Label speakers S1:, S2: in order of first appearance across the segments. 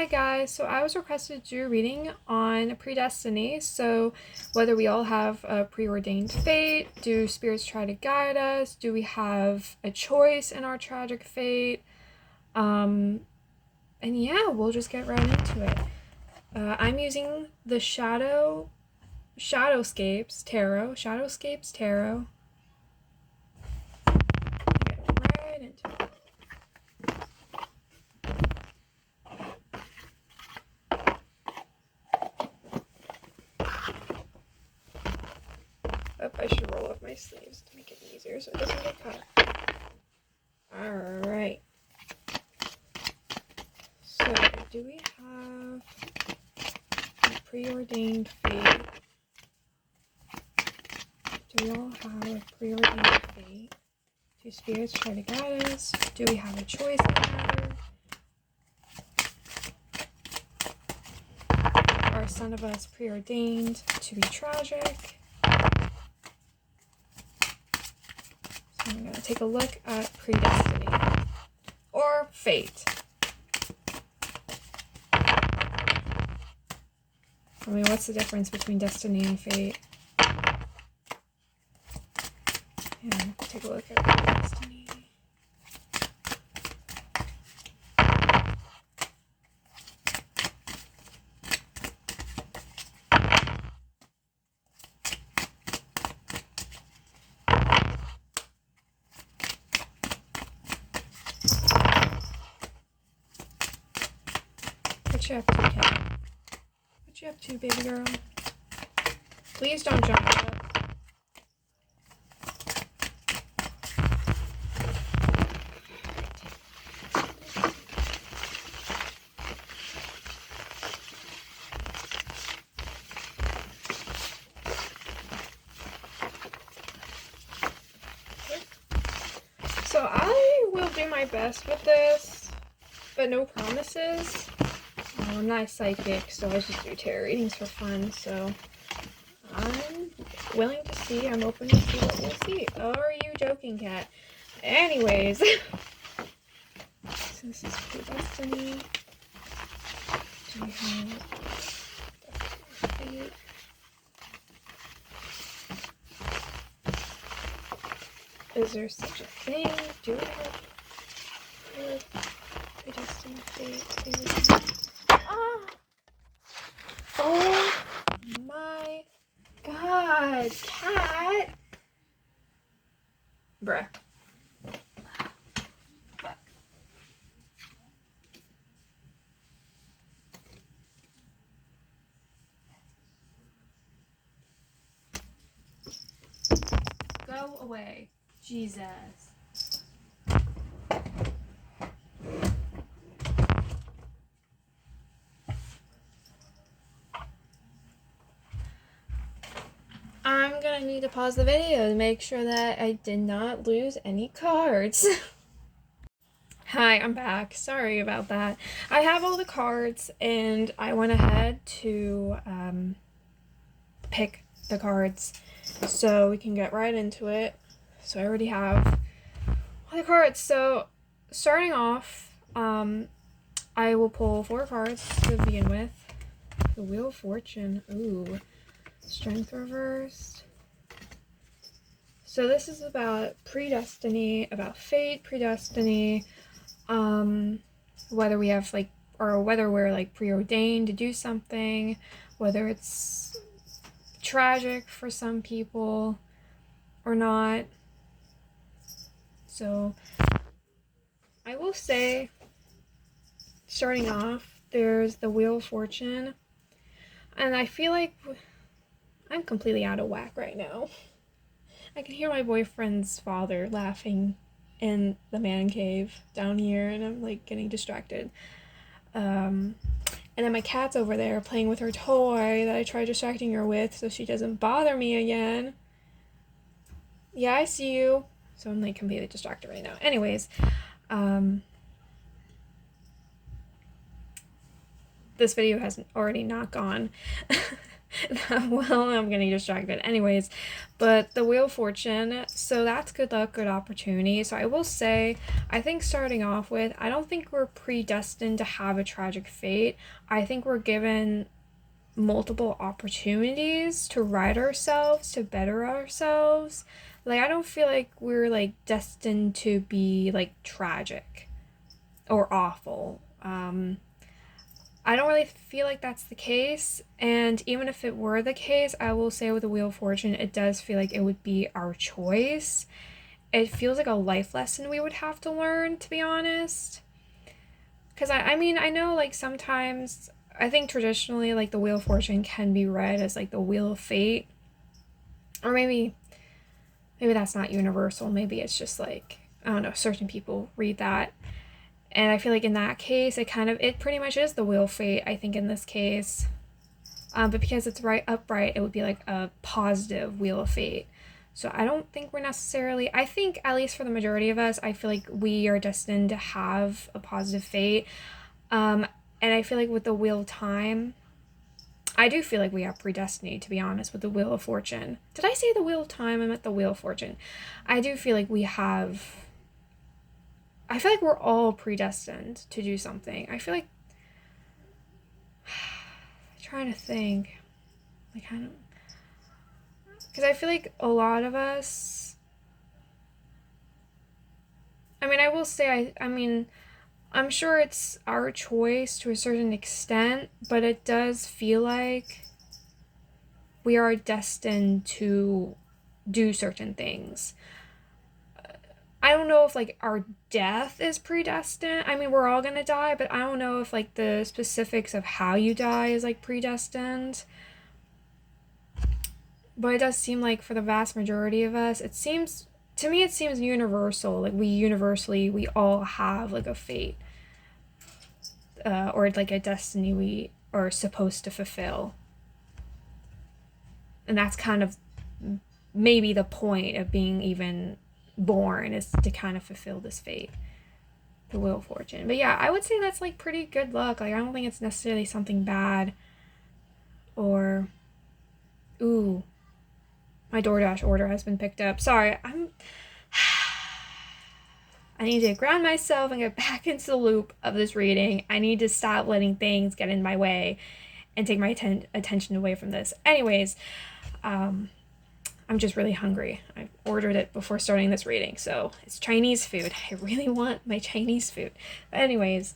S1: Hi guys, so I was requested to do a reading on predestiny. So whether we all have a preordained fate, do spirits try to guide us, do we have a choice in our tragic fate? And yeah, we'll just get right into it. I'm using the Shadowscapes Tarot. Get right into it. Oh, I should roll up my sleeves to make it easier so it doesn't get cut. Alright. So, do we have a preordained fate? Do we all have a preordained fate? Do spirits try to guide us? Do we have a choice in the matter? Are some of us preordained to be tragic? So I'm going to take a look at predestiny. Or fate. I mean, what's the difference between destiny and fate? Yeah, take a look at predestiny. What you up to, Kat? What you up to, baby girl? Please don't jump up. So I will do my best with this, but no promises. I'm not a psychic, so I just do tarot readings for fun, so I'm willing to see. I'm open to see what we'll see. Oh, are you joking, Kat? Anyways. So this is predestiny. Do we have fate? Is there such a thing? Do we have predestined fate? Ah! Oh my god, Kat! Bruh. Go away. Jesus. I'm gonna need to pause the video to make sure that I did not lose any cards. Hi, I'm back. Sorry about that. I have all the cards and I went ahead to pick the cards so we can get right into it. So I already have all the cards. So starting off, I will pull 4 cards to begin with. The Wheel of Fortune. Ooh. Strength reversed. So this is about predestiny, about fate, predestiny, whether we have or whether we're preordained to do something, whether it's tragic for some people or not. So I will say, starting off, there's the Wheel of Fortune, and I feel like I'm completely out of whack right now. I can hear my boyfriend's father laughing in the man cave down here, and I'm getting distracted. And then my cat's over there playing with her toy that I tried distracting her with so she doesn't bother me again. Yeah, I see you. So I'm completely distracted right now. Anyways, this video has already not gone. Well, I'm getting distracted. Anyways, but the Wheel of Fortune, so that's good luck, good opportunity. So I will say, I think starting off with, I don't think we're predestined to have a tragic fate. I think we're given multiple opportunities to right ourselves, to better ourselves. Like, I don't feel like we're like destined to be like tragic or awful. I don't really feel like that's the case. And even if it were the case, I will say with the Wheel of Fortune, it does feel like it would be our choice. It feels like a life lesson we would have to learn, to be honest. Because I mean, I know like sometimes, I think traditionally, like the Wheel of Fortune can be read as like the Wheel of Fate. Or maybe that's not universal. Maybe it's just like, I don't know, certain people read that. And I feel like in that case, it pretty much is the Wheel of Fate, I think, in this case. But because it's right upright, it would be like a positive Wheel of Fate. So I don't think we're necessarily, I think, at least for the majority of us, I feel like we are destined to have a positive fate. And I feel like with the Wheel of Time, I do feel like we have predestiny, to be honest, with the Wheel of Fortune. Did I say the Wheel of Time? I meant the Wheel of Fortune. I do feel like we have, I feel like we're all predestined to do something. I feel like, I'm trying to think, like, I don't, because I feel like a lot of us, I mean, I will say, I mean, I'm sure it's our choice to a certain extent, but it does feel like we are destined to do certain things. I don't know if like our death is predestined. I mean, we're all gonna die, but I don't know if like the specifics of how you die is like predestined. But it does seem like for the vast majority of us, it seems to me it seems universal. Like we all have like a fate, or like a destiny we are supposed to fulfill, and that's kind of maybe the point of being even born, is to kind of fulfill this fate, the Wheel of Fortune. But yeah, I would say that's like pretty good luck. Like I don't think it's necessarily something bad. Or, ooh, my DoorDash order has been picked up. Sorry, I need to ground myself and get back into the loop of this reading. I need to stop letting things get in my way and take my attention away from this. Anyways, I'm just really hungry. I ordered it before starting this reading, so it's Chinese food. I really want my Chinese food. But anyways,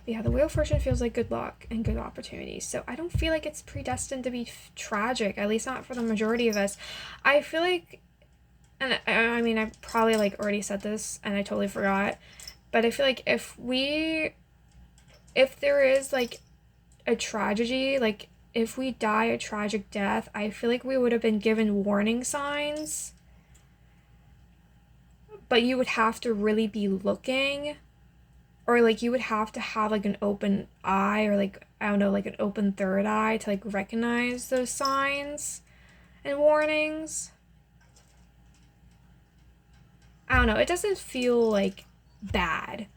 S1: yeah, the Wheel of Fortune feels like good luck and good opportunities. So I don't feel like it's predestined to be tragic, at least not for the majority of us. I feel like, and I mean, I probably like already said this and I totally forgot, but I feel like if there is like a tragedy, like if we die a tragic death, I feel like we would have been given warning signs, but you would have to really be looking, or like you would have to have like an open eye, or like, I don't know, like an open third eye to like recognize those signs and warnings. I don't know, it doesn't feel like bad.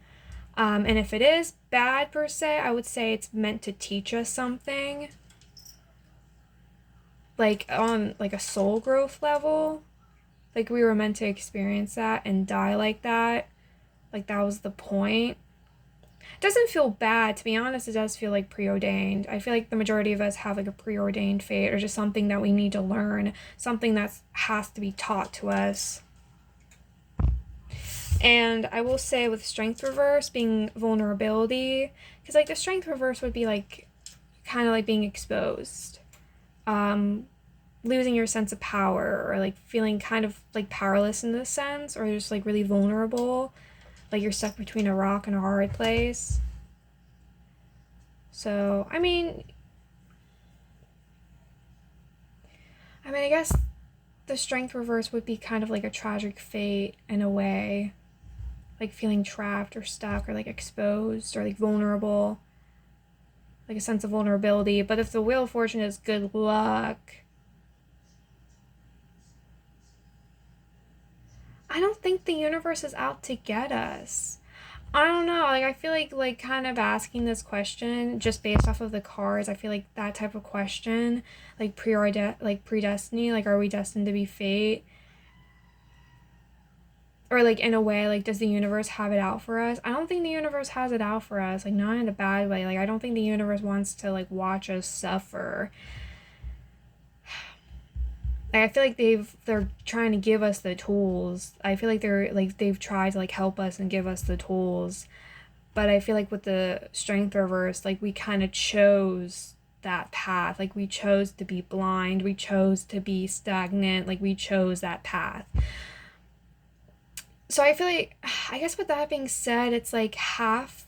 S1: And if it is bad per se, I would say it's meant to teach us something. Like on like a soul growth level. Like we were meant to experience that and die like that. Like that was the point. It doesn't feel bad, to be honest. It does feel like preordained. I feel like the majority of us have like a preordained fate, or just something that we need to learn, something that has to be taught to us. And I will say with strength reverse being vulnerability, because like the strength reverse would be like kind of like being exposed, losing your sense of power, or like feeling kind of like powerless in this sense, or just like really vulnerable, like you're stuck between a rock and a hard place. So I guess the strength reverse would be kind of like a tragic fate in a way, like feeling trapped or stuck or like exposed or like vulnerable, like a sense of vulnerability. But if the Wheel of Fortune is good luck, I don't think the universe is out to get us. I don't know. Like, I feel like kind of asking this question just based off of the cards. I feel like that type of question, like predestiny, like, are we destined to be fate? Or like in a way, like, does the universe have it out for us? I don't think the universe has it out for us. Like, not in a bad way. Like, I don't think the universe wants to like watch us suffer. Like, I feel like they're trying to give us the tools. I feel like they've tried to like help us and give us the tools. But I feel like with the strength reverse, like, we kind of chose that path. Like, we chose to be blind. We chose to be stagnant. Like, we chose that path. So I feel like, I guess with that being said, it's like half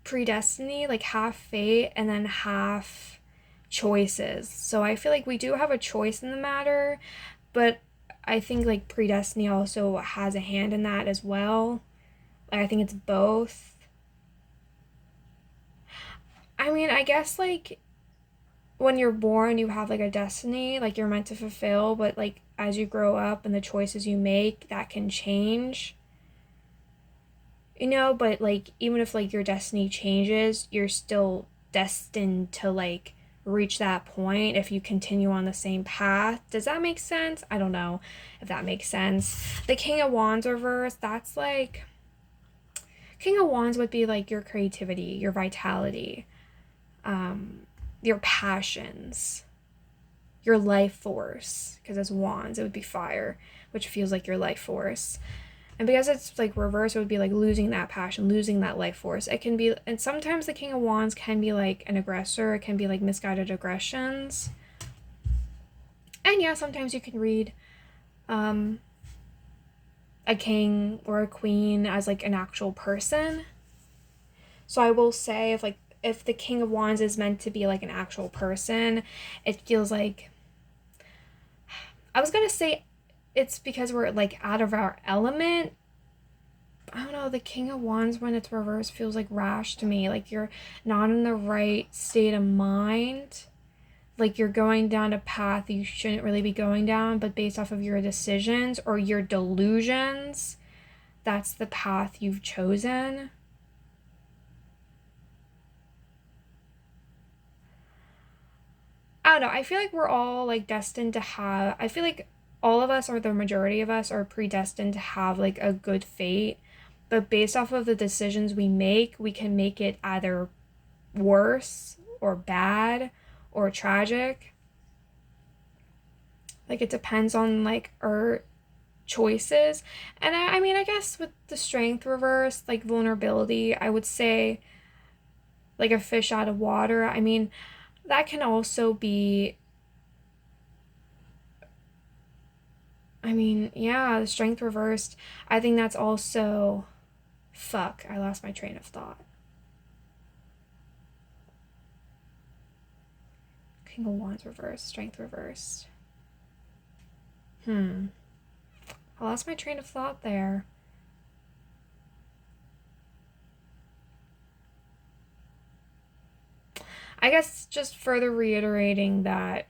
S1: predestiny, like half fate, and then half choices. So I feel like we do have a choice in the matter, but I think like predestiny also has a hand in that as well. Like, I think it's both. I mean, I guess like when you're born, you have like a destiny, like you're meant to fulfill, but like as you grow up and the choices you make, that can change. But like even if like your destiny changes, you're still destined to like reach that point if you continue on the same path. Does that make sense? I don't know if that makes sense. The King of Wands reverse, that's like King of Wands would be like your creativity, your vitality, your passions, your life force, because as wands it would be fire, which feels like your life force. And because it's like reverse, it would be like losing that passion, losing that life force. It can be, and sometimes the King of Wands can be like an aggressor. It can be like misguided aggressions. And yeah, sometimes you can read a king or a queen as like an actual person. So I will say, if the King of Wands is meant to be like an actual person, it feels like, I was gonna say it's because we're like out of our element. I don't know, the King of Wands when it's reversed feels like rash to me. Like you're not in the right state of mind. Like you're going down a path you shouldn't really be going down, but based off of your decisions or your delusions, that's the path you've chosen. I don't know. I feel like we're all like destined to have, I feel like all of us, or the majority of us, are predestined to have like a good fate. But based off of the decisions we can make it either worse or bad or tragic. Like it depends on like our choices. And I mean, I guess with the strength reverse, like vulnerability, I would say like a fish out of water. I mean, that can also be, I mean, yeah, the strength reversed. I think that's also, fuck, I lost my train of thought. King of Wands reversed, strength reversed. I lost my train of thought there. I guess just further reiterating that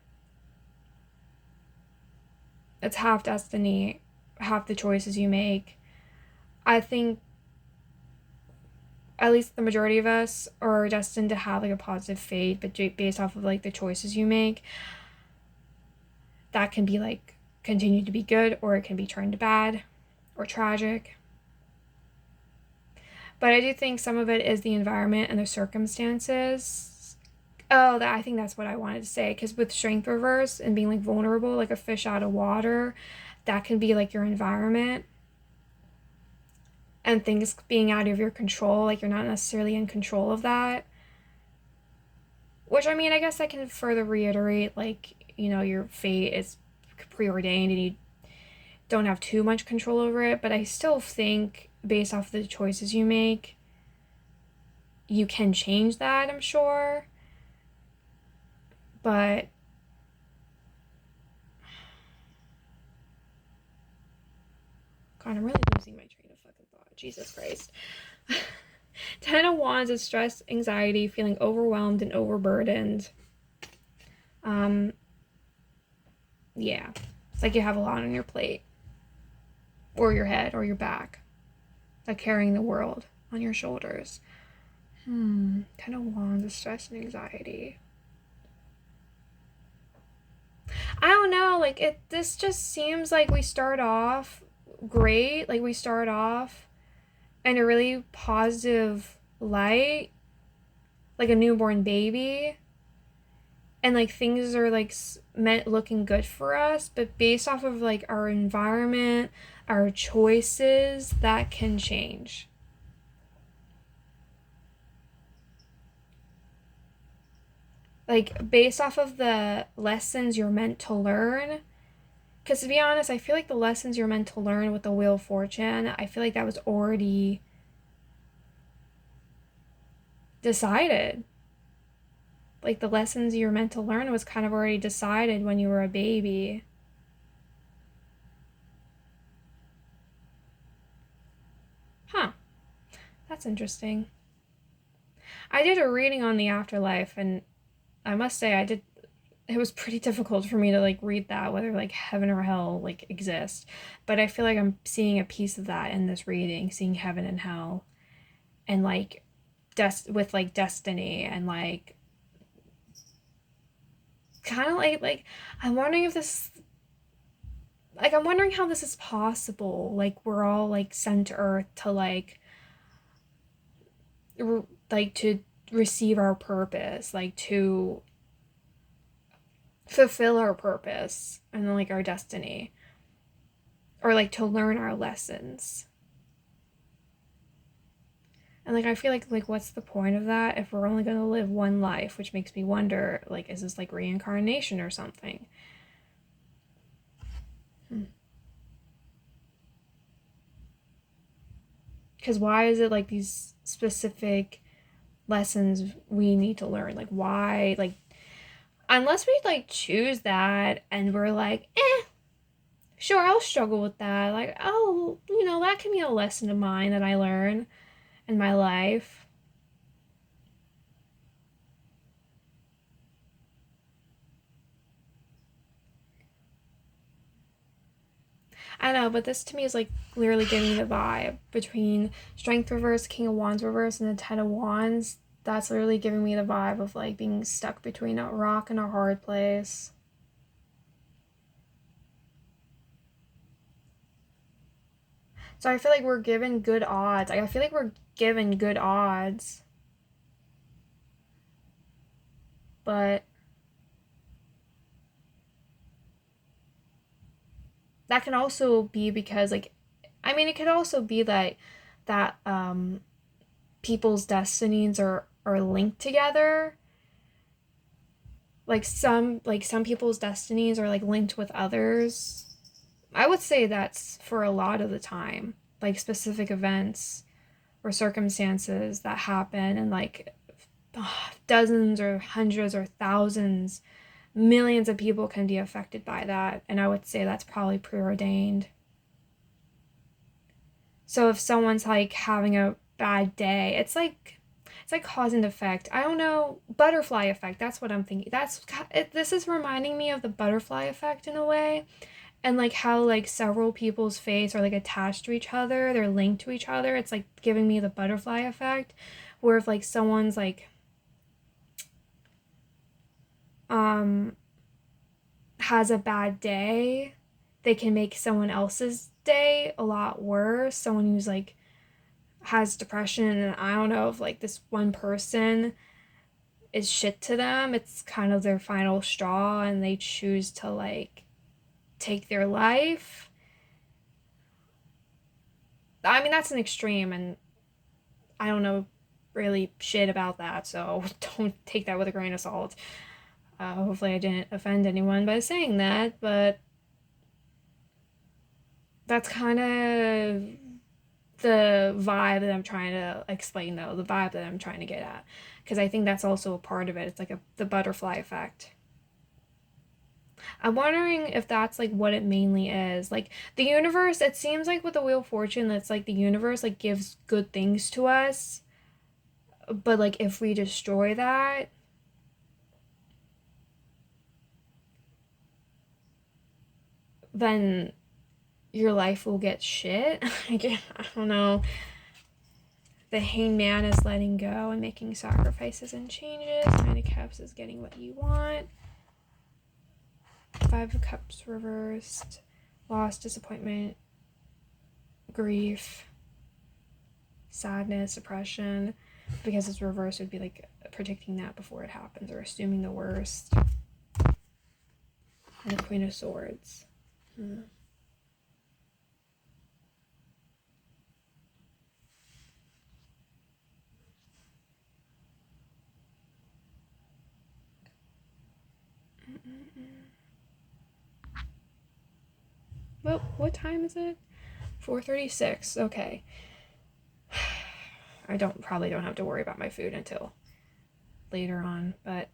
S1: it's half destiny, half the choices you make. I think at least the majority of us are destined to have like a positive fate, but based off of like the choices you make, that can be like continue to be good, or it can be turned to bad or tragic. But I do think some of it is the environment and the circumstances. Oh, I think that's what I wanted to say. Because with strength reverse and being like vulnerable, like a fish out of water, that can be like your environment and things being out of your control. Like you're not necessarily in control of that. Which, I mean, I guess I can further reiterate, like, your fate is preordained and you don't have too much control over it. But I still think, based off the choices you make, you can change that, I'm sure. But God, I'm really losing my train of fucking thought. Jesus Christ. Ten of Wands is stress, anxiety, feeling overwhelmed and overburdened. Yeah. It's like you have a lot on your plate. Or your head or your back. Like carrying the world on your shoulders. Ten of Wands, stress and anxiety. I don't know, like this just seems like we start off great, like we start off in a really positive light, like a newborn baby, and like things are like meant looking good for us, but based off of like our environment, our choices, that can change. Like based off of the lessons you're meant to learn. Because to be honest, I feel like the lessons you're meant to learn with the Wheel of Fortune, I feel like that was already decided. Like the lessons you're meant to learn was kind of already decided when you were a baby. Huh. That's interesting. I did a reading on the afterlife, and I must say it was pretty difficult for me to like read that, whether like heaven or hell like exist. But I feel like I'm seeing a piece of that in this reading, seeing heaven and hell, and like with like destiny, and like kind of like I'm wondering if this like I'm wondering how this is possible. Like we're all like sent to earth to like to receive our purpose, like to fulfill our purpose and like our destiny, or like to learn our lessons. And like I feel like what's the point of that if we're only going to live one life, which makes me wonder, like, is this like reincarnation or something? Because why is it like these specific lessons we need to learn? Like why, like, unless we like choose that and we're like, sure, I'll struggle with that. Like, oh, that can be a lesson of mine that I learn in my life. I know, but this to me is like clearly giving the vibe between Strength reverse, King of Wands reverse, and the Ten of Wands. That's literally giving me the vibe of like being stuck between a rock and a hard place. So I feel like we're given good odds. Like, I feel like we're given good odds. But that can also be because like I mean it could also be that people's destinies are linked together. Like some people's destinies are like linked with others. I would say that's for a lot of the time. Like specific events or circumstances that happen, and like dozens or hundreds or thousands, millions of people can be affected by that, and I would say that's probably preordained. So if someone's like having a bad day, it's like cause and effect. I don't know, butterfly effect. That's what I'm thinking. This is reminding me of the butterfly effect in a way, and like how like several people's fates are like attached to each other. They're linked to each other. It's like giving me the butterfly effect, where if like someone's like um has a bad day, they can make someone else's day a lot worse. Someone who's like has depression, and I don't know if like this one person is shit to them, it's kind of their final straw and they choose to like take their life. I mean, that's an extreme, and I don't know really shit about that, so don't take that with a grain of salt. Hopefully I didn't offend anyone by saying that, but that's kind of the vibe that I'm trying to explain, though, the vibe that I'm trying to get at, because I think that's also a part of it. It's like the butterfly effect. I'm wondering if that's like what it mainly is. Like the universe, it seems like with the Wheel of Fortune, that's like the universe like gives good things to us, but like if we destroy that, then your life will get shit. I don't know. The Hanged Man is letting go and making sacrifices and changes. Nine of Cups is getting what you want. Five of Cups reversed. Loss, disappointment, grief, sadness, depression. Because it's reversed, it would be like predicting that before it happens or assuming the worst. And the Queen of Swords. Well, what time is it? 4:36. Okay. I probably don't have to worry about my food until later on, but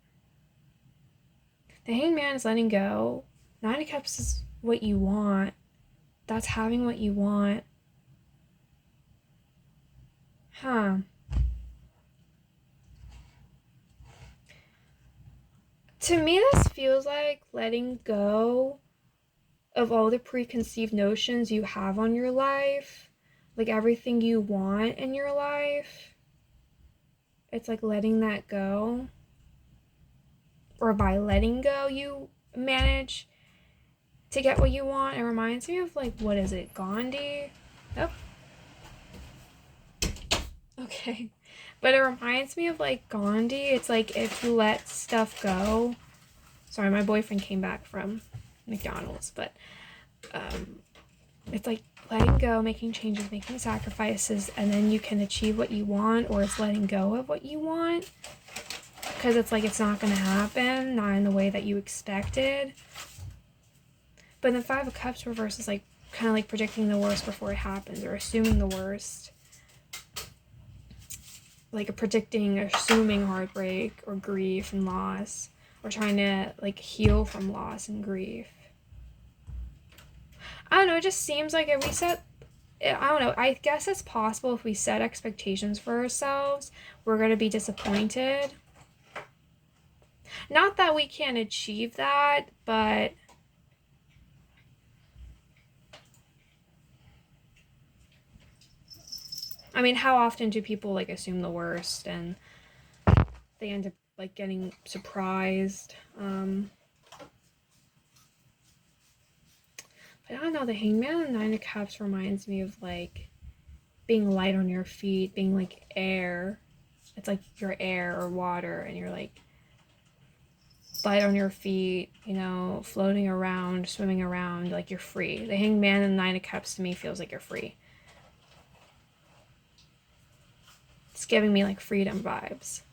S1: the Hanged Man is letting go. Nine of Cups is what you want. That's having what you want. Huh. To me, this feels like letting go of all the preconceived notions you have on your life, like everything you want in your life. It's like letting that go. Or by letting go, you manage to get what you want. It reminds me of, like, what is it, Gandhi? Oh. Okay. But it reminds me of, like, Gandhi. It's like if you let stuff go. Sorry, my boyfriend came back from McDonald's, but it's like letting go, making changes, making sacrifices, and then you can achieve what you want, or it's letting go of what you want. Because it's like it's not going to happen, not in the way that you expected. But the Five of Cups reverse is like kind of like predicting the worst before it happens, or assuming the worst. Like assuming heartbreak or grief and loss, or trying to like heal from loss and grief. I don't know, it just seems like if we set, I don't know, I guess it's possible if we set expectations for ourselves, we're going to be disappointed. Not that we can't achieve that, but I mean, how often do people like assume the worst and they end up like getting surprised? But I don't know, the Hanged Man and Nine of Cups reminds me of like being light on your feet, being like air. It's like you're air or water, and you're like light on your feet, you know, floating around, swimming around, like you're free. The Hanged Man and the Nine of Cups to me feels like you're free. It's giving me like freedom vibes.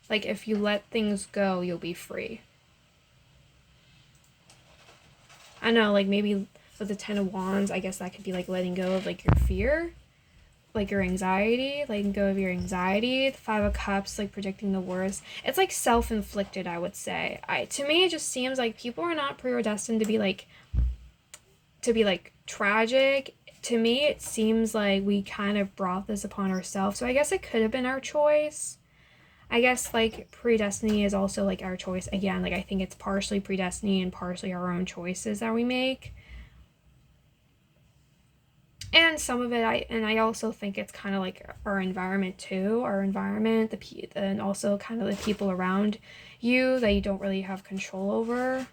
S1: Like if you let things go, you'll be free. I know, like maybe with the Ten of Wands, I guess that could be like letting go of like your fear, like your anxiety, letting go of your anxiety. The Five of Cups, like predicting the worst. It's like self-inflicted, I would say. To me, it just seems like people are not predestined to be like tragic. To me, it seems like we kind of brought this upon ourselves. So I guess it could have been our choice. I guess like predestiny is also like our choice. Again, like I think it's partially predestiny and partially our own choices that we make. And some of it, I also think it's kind of like our environment too. Our environment, and also kind of the people around you that you don't really have control over.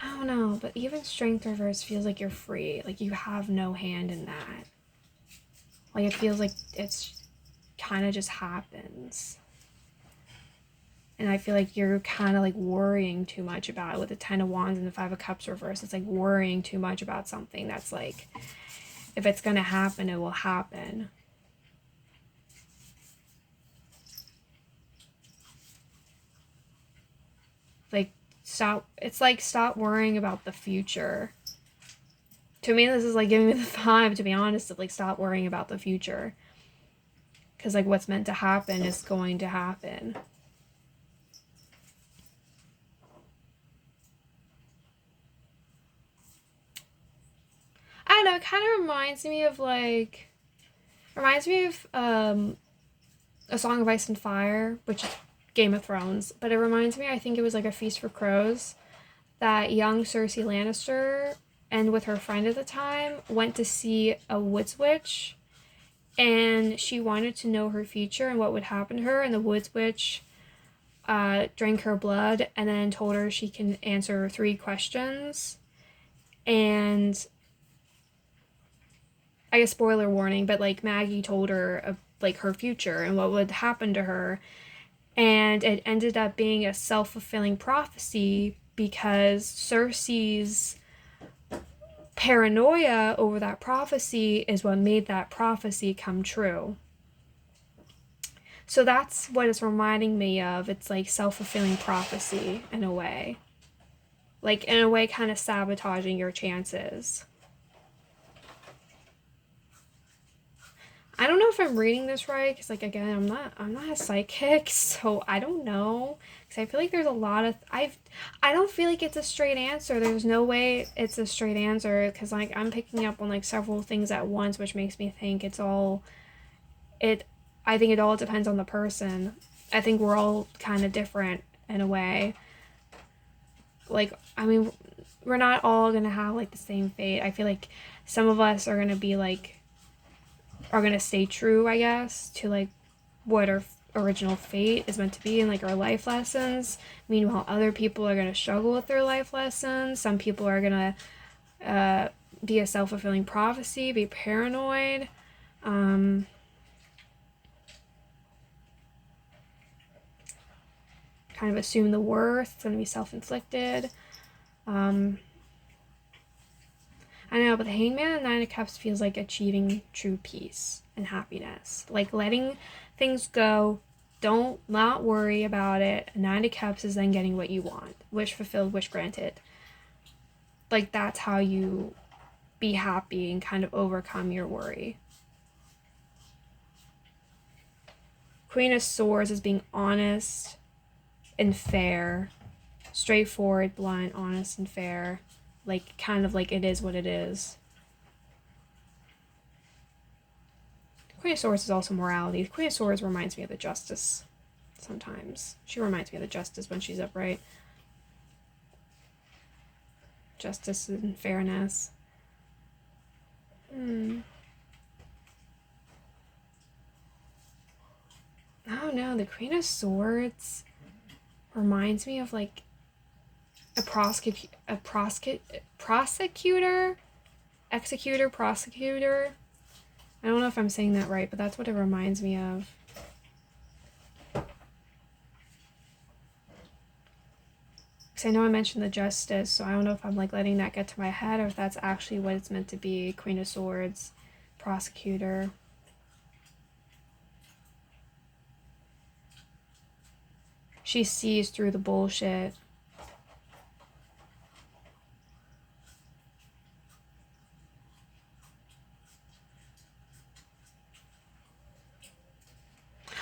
S1: I don't know, but even Strength reverse feels like you're free. Like you have no hand in that. Like it feels like it's kind of just happens. And I feel like you're kind of like worrying too much about it with the Ten of Wands and the Five of Cups reverse. It's like worrying too much about something that's like, if it's going to happen, it will happen. Like stop worrying about the future. To me, this is like giving me the vibe, to be honest, of like stop worrying about the future. Because like what's meant to happen is going to happen. I don't know, it kind of reminds me of A Song of Ice and Fire, which is Game of Thrones, but it reminds me, I think it was like A Feast for Crows, that young Cersei Lannister and with her friend at the time went to see a Woods Witch, and she wanted to know her future and what would happen to her, and the Woods Witch drank her blood and then told her she can answer 3 questions. And I guess spoiler warning, but like Maggie told her like her future and what would happen to her, and it ended up being a self-fulfilling prophecy because Cersei's paranoia over that prophecy is what made that prophecy come true. So that's what it's reminding me of. It's like self-fulfilling prophecy in a way. Like in a way kind of sabotaging your chances. I don't know if I'm reading this right, because like again, I'm not a psychic, so I don't know. Because I feel like there's a lot of I don't feel like it's a straight answer. There's no way it's a straight answer, because like I'm picking up on like several things at once, which makes me think it's all it. I think it all depends on the person. I think we're all kind of different in a way. Like I mean, we're not all gonna have like the same fate. I feel like some of us are gonna be like. Are gonna stay true, I guess, to like what our original fate is meant to be and like our life lessons. Meanwhile, other people are gonna struggle with their life lessons. Some people are gonna be a self-fulfilling prophecy, be paranoid. Kind of assume the worth. It's gonna be self-inflicted. I know, but the Hangman and 9 of Cups feels like achieving true peace and happiness. Like letting things go, not worry about it. 9 of Cups is then getting what you want. Wish fulfilled, wish granted. Like that's how you be happy and kind of overcome your worry. Queen of Swords is being honest and fair. Straightforward, blunt, honest, and fair. Like, kind of like it is what it is. Queen of Swords is also morality. The Queen of Swords reminds me of the Justice sometimes. She reminds me of the Justice when she's upright. Justice and fairness. I don't know. The Queen of Swords reminds me of like a prosecutor, prosecutor. I don't know if I'm saying that right, but that's what it reminds me of. Because I know I mentioned the Justice, so I don't know if I'm like letting that get to my head or if that's actually what it's meant to be. Queen of Swords, prosecutor. She sees through the bullshit.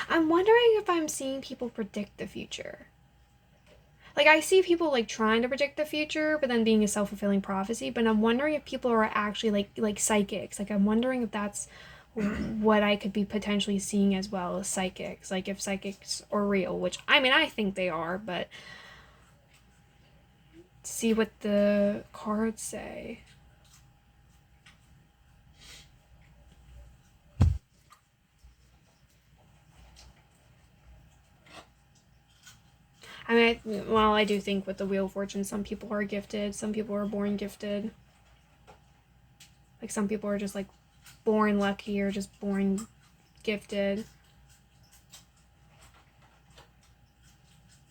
S1: I'm wondering if I'm seeing people predict the future. Like, I see people, like, trying to predict the future, but then being a self-fulfilling prophecy, but I'm wondering if people are actually, like psychics. Like, I'm wondering if that's what I could be potentially seeing as well as psychics. Like, if psychics are real, which, I mean, I think they are, but see what the cards say. I mean, well, I do think with the Wheel of Fortune, some people are gifted, some people are born gifted. Like, some people are just, like, born lucky or just born gifted.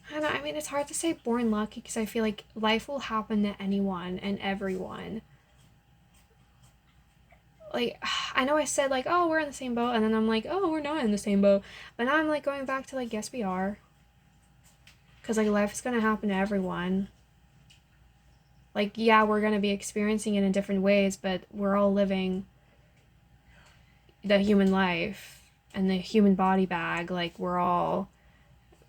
S1: I don't know, I mean, it's hard to say born lucky because I feel like life will happen to anyone and everyone. Like, I know I said, like, oh, we're in the same boat, and then I'm like, oh, we're not in the same boat. But now I'm, like, going back to, like, yes, we are. Because, like, life is going to happen to everyone. Like, yeah, we're going to be experiencing it in different ways, but we're all living the human life and the human body bag. Like, we're all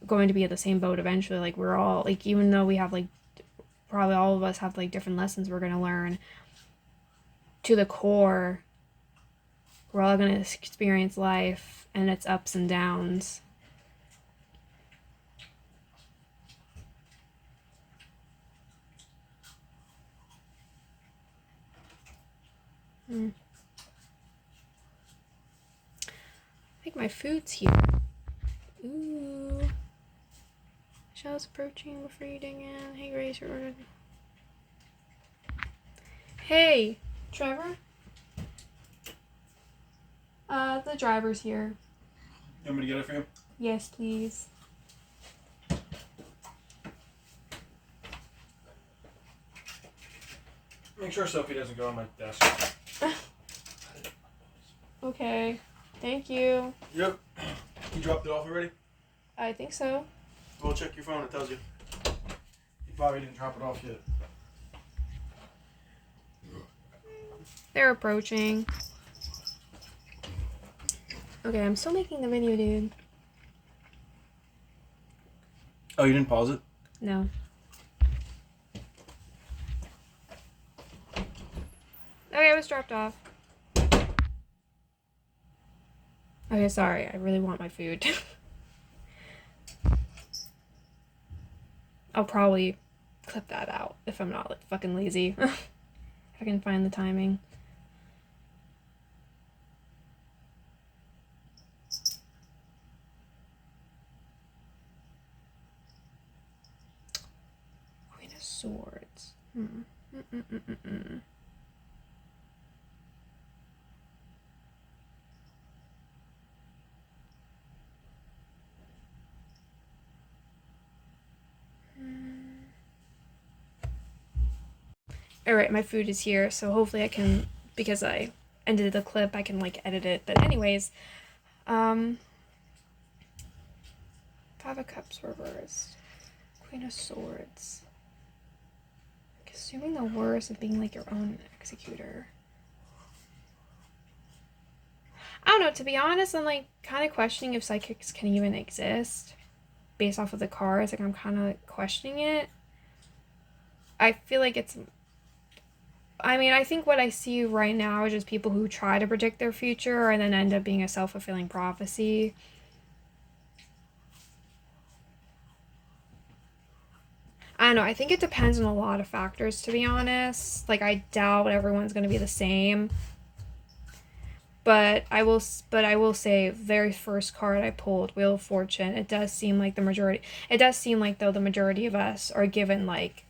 S1: going to be at the same boat eventually. Like, we're all, like, even though we have, like, probably all of us have, like, different lessons we're going to learn, to the core, we're all going to experience life and its ups and downs. I think my food's here. Ooh. Michelle's approaching before eating in. Hey, Grace, your order. Hey, Trevor? The driver's here.
S2: You want me to get it for you?
S1: Yes, please.
S2: Make sure Sophie doesn't go on my desk.
S1: Okay. Thank you.
S2: Yep. You dropped it off already?
S1: I think so.
S2: Go check your phone, it tells you. You probably didn't drop it off yet.
S1: They're approaching. Okay, I'm still making the video, dude.
S2: Oh, you didn't pause it?
S1: No. Okay, it was dropped off. Okay, sorry. I really want my food. I'll probably clip that out if I'm not like fucking lazy. If I can find the timing. Queen of Swords. Alright, my food is here, so hopefully I can, because I ended the clip, I can like edit it. But anyways, Five of Cups reversed. Queen of Swords. Assuming the worst of being like your own executor. I don't know, to be honest, I'm like kind of questioning if psychics can even exist based off of the cards. Like I'm kind of questioning it. I feel like it's, I mean, I think what I see right now is just people who try to predict their future and then end up being a self-fulfilling prophecy. I don't know, I think it depends on a lot of factors, to be honest. Like, I doubt everyone's going to be the same. But I will say, very first card I pulled, Wheel of Fortune, it does seem like the majority of us are given, like,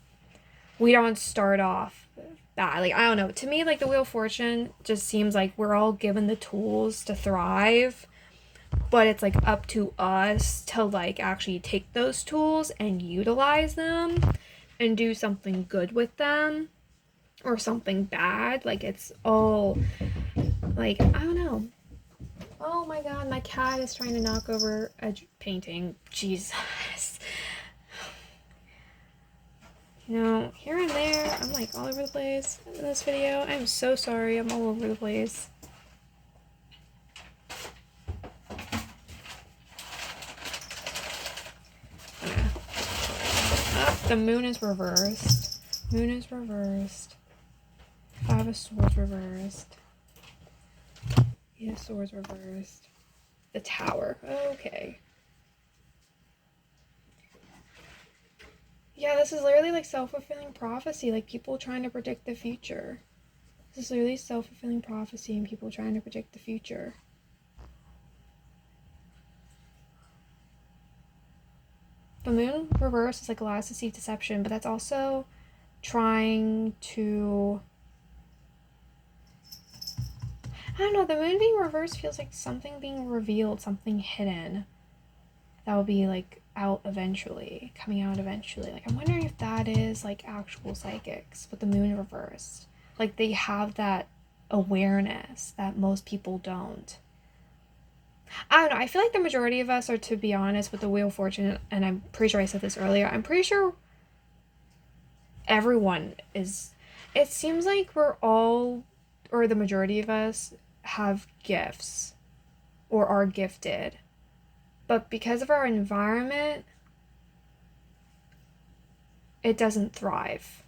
S1: we don't start off bad. Like, I don't know. To me, like, the Wheel of Fortune just seems like we're all given the tools to thrive. But it's, like, up to us to, like, actually take those tools and utilize them and do something good with them or something bad. Like, it's all, like, I don't know. Oh, my God. My cat is trying to knock over a painting. Jesus. You know, here and there, I'm, like, all over the place in this video. I'm so sorry. I'm all over the place. The moon is reversed. Moon is reversed. Five of Swords reversed. Eight of Swords reversed. The Tower. Okay. Yeah, this is literally like self-fulfilling prophecy. Like people trying to predict the future. This is literally self-fulfilling prophecy and people trying to predict the future. The moon reverse is like allows to see deception, but that's also trying to, I don't know, the moon being reversed feels like something being revealed, something hidden that will be like out eventually, coming out eventually. Like I'm wondering if that is like actual psychics with the moon reversed. Like they have that awareness that most people don't. I don't know. I feel like the majority of us are, to be honest, with the Wheel of Fortune, and I'm pretty sure I said this earlier, I'm pretty sure everyone is, it seems like we're all, or the majority of us, have gifts or are gifted. But because of our environment, it doesn't thrive.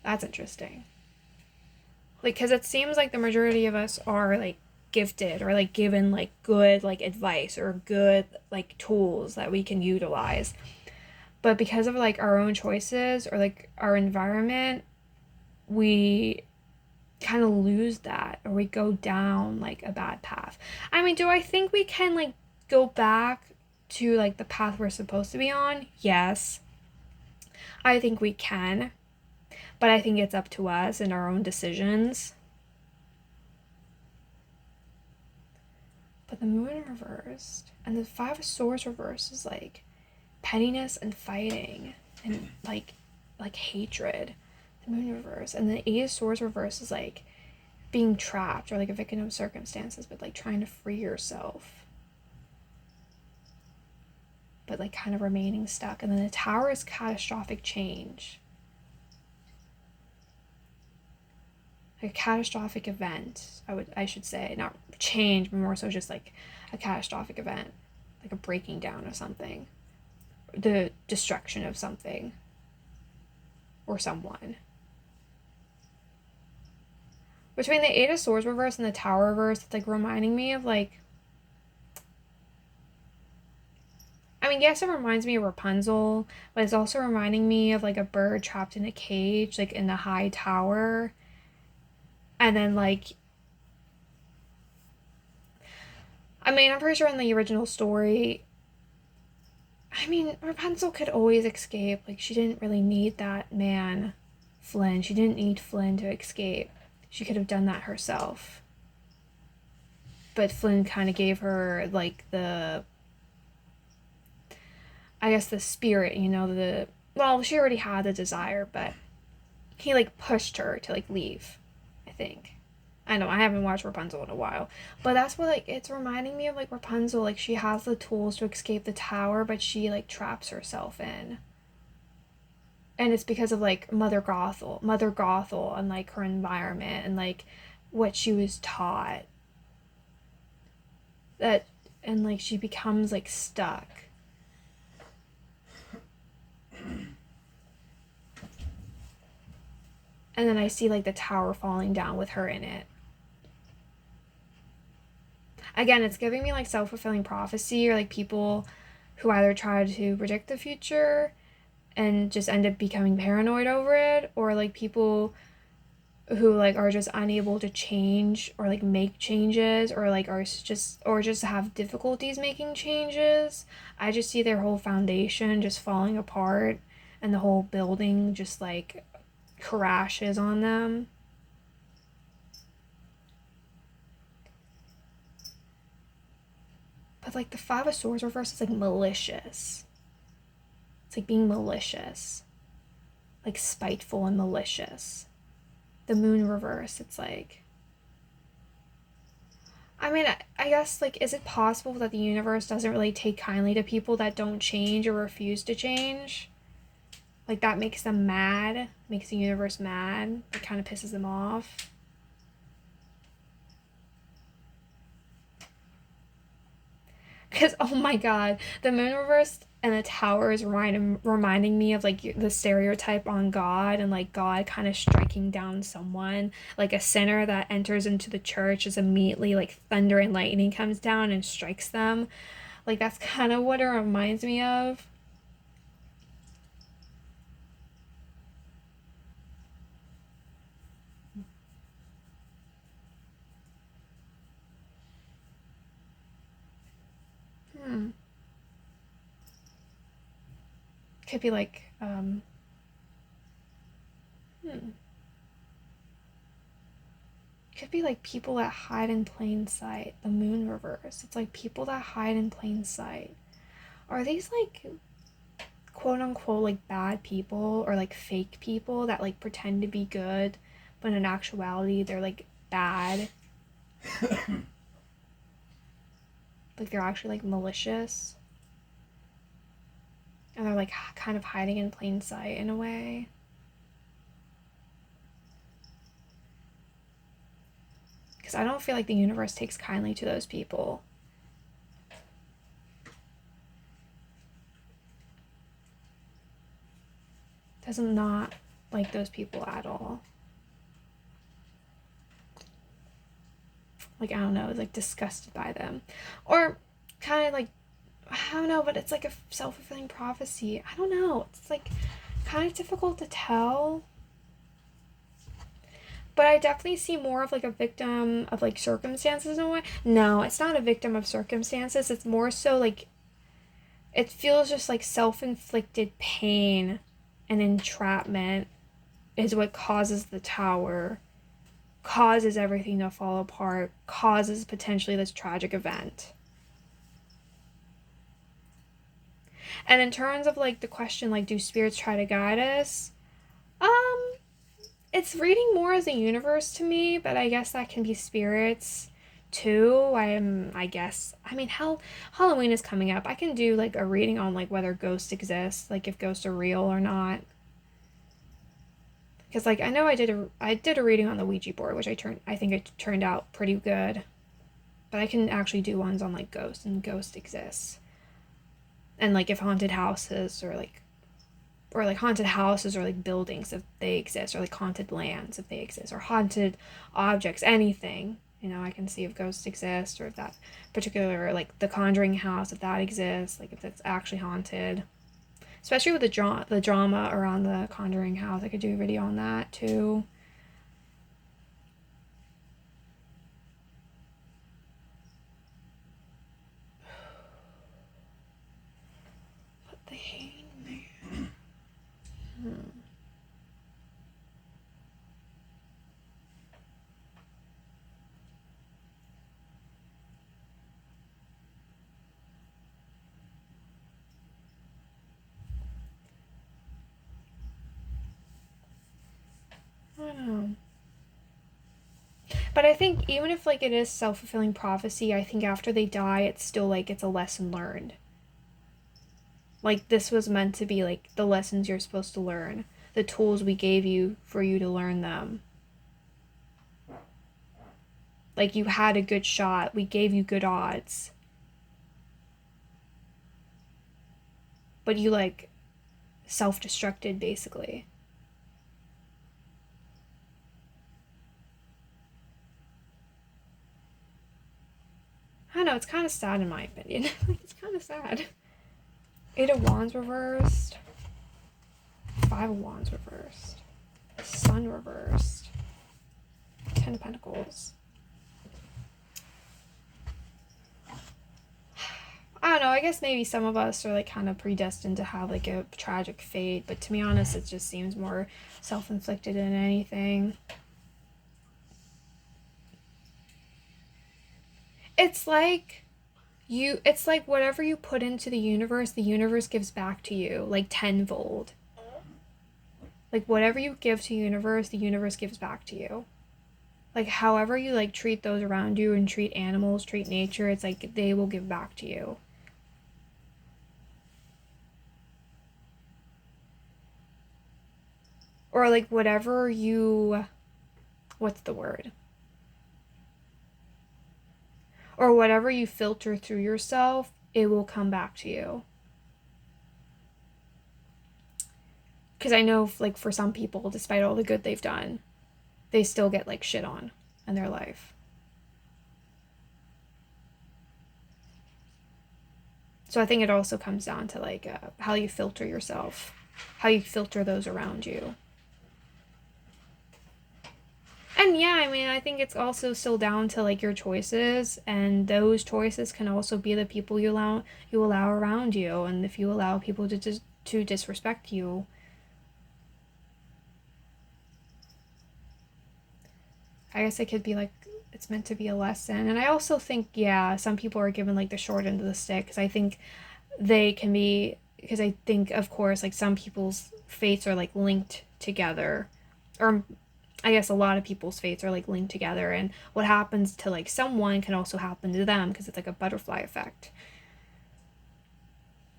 S1: That's interesting. Like, because it seems like the majority of us are, like, gifted or, like, given, like, good, like, advice or good, like, tools that we can utilize. But because of, like, our own choices or, like, our environment, we kind of lose that, or we go down like a bad path. I mean, do I think we can like go back to like the path we're supposed to be on? Yes. I think we can. But I think it's up to us and our own decisions. But the moon reversed and the Five of Swords reversed is like pettiness and fighting and like hatred. The moon reverse, and the Eight of Swords reverse is like being trapped or like a victim of circumstances, but like trying to free yourself, but like kind of remaining stuck. And then the Tower is catastrophic change, like a catastrophic event. I should say, not change, but more so just like a catastrophic event, like a breaking down of something, the destruction of something or someone. Between the Eight of Swords reverse and the Tower reverse, it's like reminding me of like, I mean, yes, it reminds me of Rapunzel, but it's also reminding me of like a bird trapped in a cage, like in the high tower. And then like, I mean, I'm pretty sure in the original story, I mean, Rapunzel could always escape. Like, she didn't really need that man, Flynn. She didn't need Flynn to escape. She could have done that herself. But Flynn kind of gave her, like, I guess the spirit, you know, well, she already had the desire, but he, like, pushed her to, like, leave, I think. I know, I haven't watched Rapunzel in a while. But that's what, like, it's reminding me of, like, Rapunzel. Like, she has the tools to escape the tower, but she, like, traps herself in. And it's because of like Mother Gothel and like her environment and like what she was taught, that, and like she becomes like stuck. And then I see like the tower falling down with her in it. Again, it's giving me like self-fulfilling prophecy, or like people who either try to predict the future and just end up becoming paranoid over it, or like people who like are just unable to change or like make changes, or like are just have difficulties making changes. I just see their whole foundation just falling apart and the whole building just like crashes on them. But like the Five of Swords reverse is like malicious. It's like being malicious, like spiteful and malicious. The moon reverse, it's like, I mean, I guess, like, is it possible that the universe doesn't really take kindly to people that don't change or refuse to change? Like, that makes them mad, makes the universe mad, it kind of pisses them off. Because, oh my god, the moon reverse and the tower is reminding me of like the stereotype on God, and like God kind of striking down someone, like a sinner that enters into the church is immediately like thunder and lightning comes down and strikes them. Like that's kind of what it reminds me of. Could be like could be like people that hide in plain sight. The moon reverse, it's like people that hide in plain sight. Are these like quote unquote like bad people, or like fake people that like pretend to be good but in actuality they're like bad? Like they're actually like malicious, and they're like kind of hiding in plain sight in a way. Because I don't feel like the universe takes kindly to those people. Doesn't not like those people at all. Like, I don't know, like disgusted by them. Or kind of like, I don't know, but it's like a self-fulfilling prophecy. I don't know. It's like kind of difficult to tell. But I definitely see more of like a victim of like circumstances in a way. No, it's not a victim of circumstances. It's more so like it feels just like self-inflicted pain and entrapment is what causes the tower, causes everything to fall apart, causes potentially this tragic event. And in terms of like the question, like, do spirits try to guide us? It's reading more as a universe to me, but I guess that can be spirits too. I guess, I mean, Halloween is coming up. I can do like a reading on like whether ghosts exist, like if ghosts are real or not. Because like I know I did a reading on the Ouija board, which I think it turned out pretty good. But I can actually do ones on like ghosts and ghosts exist. And like if haunted houses or like haunted houses or like buildings if they exist, or like haunted lands if they exist, or haunted objects, anything. You know, I can see if ghosts exist, or if that particular like the Conjuring house, if that exists, like if it's actually haunted. Especially with the drama around the Conjuring house, I could do a video on that too. But the Hangman. I don't know. But I think even if like it is self-fulfilling prophecy, I think after they die, it's still like it's a lesson learned. Like this was meant to be like the lessons you're supposed to learn, the tools we gave you for you to learn them. Like you had a good shot, we gave you good odds. But you like self-destructed basically. I don't know, it's kind of sad in my opinion. Like it's kind of sad. 8 of Wands reversed. 5 of Wands reversed. Sun reversed. 10 of Pentacles. I don't know, I guess maybe some of us are like kind of predestined to have like a tragic fate, but to be honest, it just seems more self-inflicted than anything. It's like whatever you put into the universe gives back to you like tenfold. Like whatever you give to the universe gives back to you. Like however you like treat those around you and treat animals, treat nature, it's like they will give back to you. Or like whatever you, what's the word? Or whatever you filter through yourself, it will come back to you. Because I know like for some people, despite all the good they've done, they still get like shit on in their life. So I think it also comes down to like how you filter yourself, how you filter those around you. And yeah, I mean, I think it's also still down to like your choices, and those choices can also be the people you allow around you, and if you allow people to disrespect you. I guess it could be like it's meant to be a lesson. And I also think, yeah, some people are given like the short end of the stick, because I think they can be, because I think of course like some people's fates are like linked together, or I guess a lot of people's fates are like linked together, and what happens to like someone can also happen to them, because it's like a butterfly effect.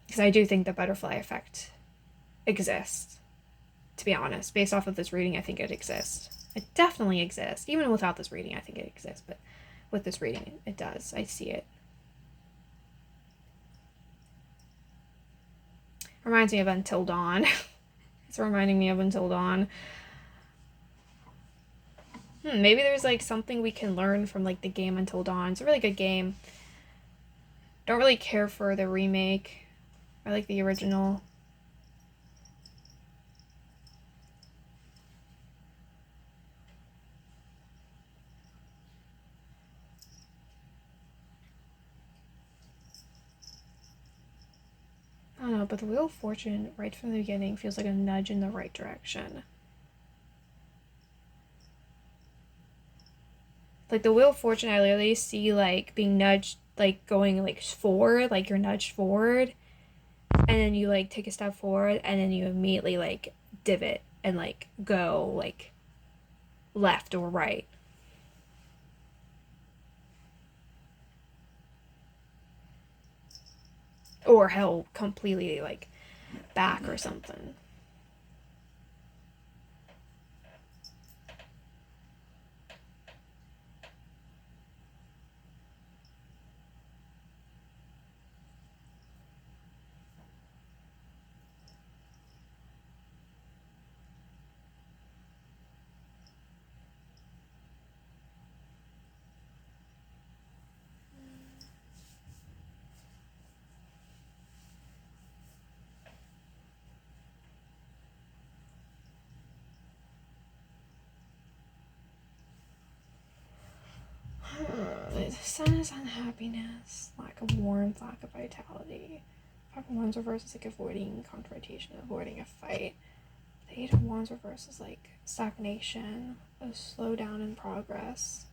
S1: Because I do think the butterfly effect exists, to be honest. Based off of this reading, I think it exists. It definitely exists. Even without this reading, I think it exists, but with this reading, it does. I see it. Reminds me of Until Dawn. It's reminding me of Until Dawn. Maybe there's like something we can learn from like the game Until Dawn. It's a really good game. Don't really care for the remake. I like the original. know, but the Wheel of Fortune, right from the beginning, feels like a nudge in the right direction. Like, the Wheel of Fortune, I literally see, like, being nudged, like, going, like, forward, like, you're nudged forward, and then you, like, take a step forward, and then you immediately, like, divot and, like, go, like, left or right. Or hell, completely, like, back or something. The Sun is unhappiness, lack of warmth, lack of vitality. Five of Wands reverse is like avoiding confrontation, avoiding a fight. The Eight of Wands reverse is like stagnation, a slowdown in progress,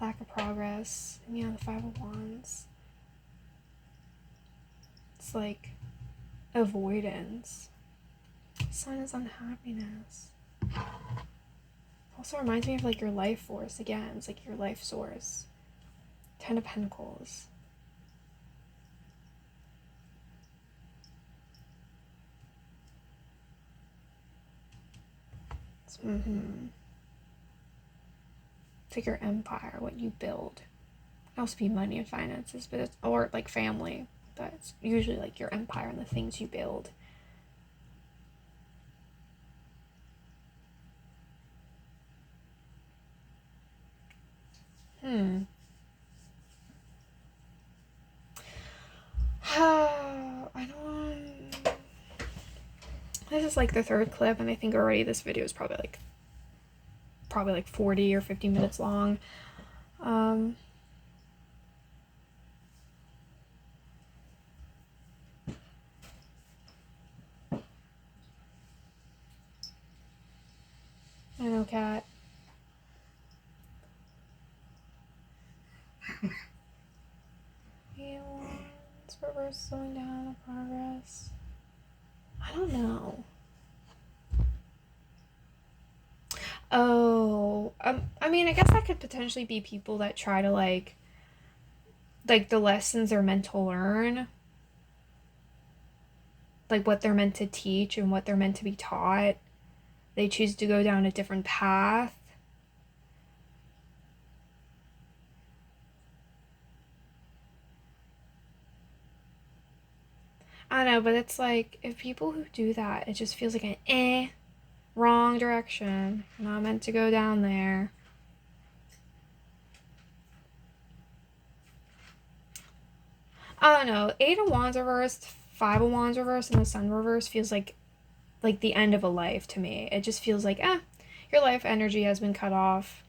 S1: lack of progress. And yeah, the Five of Wands, it's like avoidance. Sun is unhappiness. Also reminds me of like your life force again. It's like your life source. Ten of Pentacles. It's like your empire, what you build. It can also be money and finances, but it's, or like family, but it's usually like your empire and the things you build. I don't. This is like the third clip, and I think already this video is probably like 40 or 50 minutes long. I know, cat. It's reverse slowing down the progress. I don't know. Oh, I mean, I guess that could potentially be people that try to like the lessons they're meant to learn, like what they're meant to teach and what they're meant to be taught. They choose to go down a different path. I don't know, but it's like, if people who do that, it just feels like an wrong direction. You're not meant to go down there. I don't know. Eight of Wands reversed, Five of Wands reversed, and the Sun reversed feels like the end of a life to me. It just feels like, your life energy has been cut off.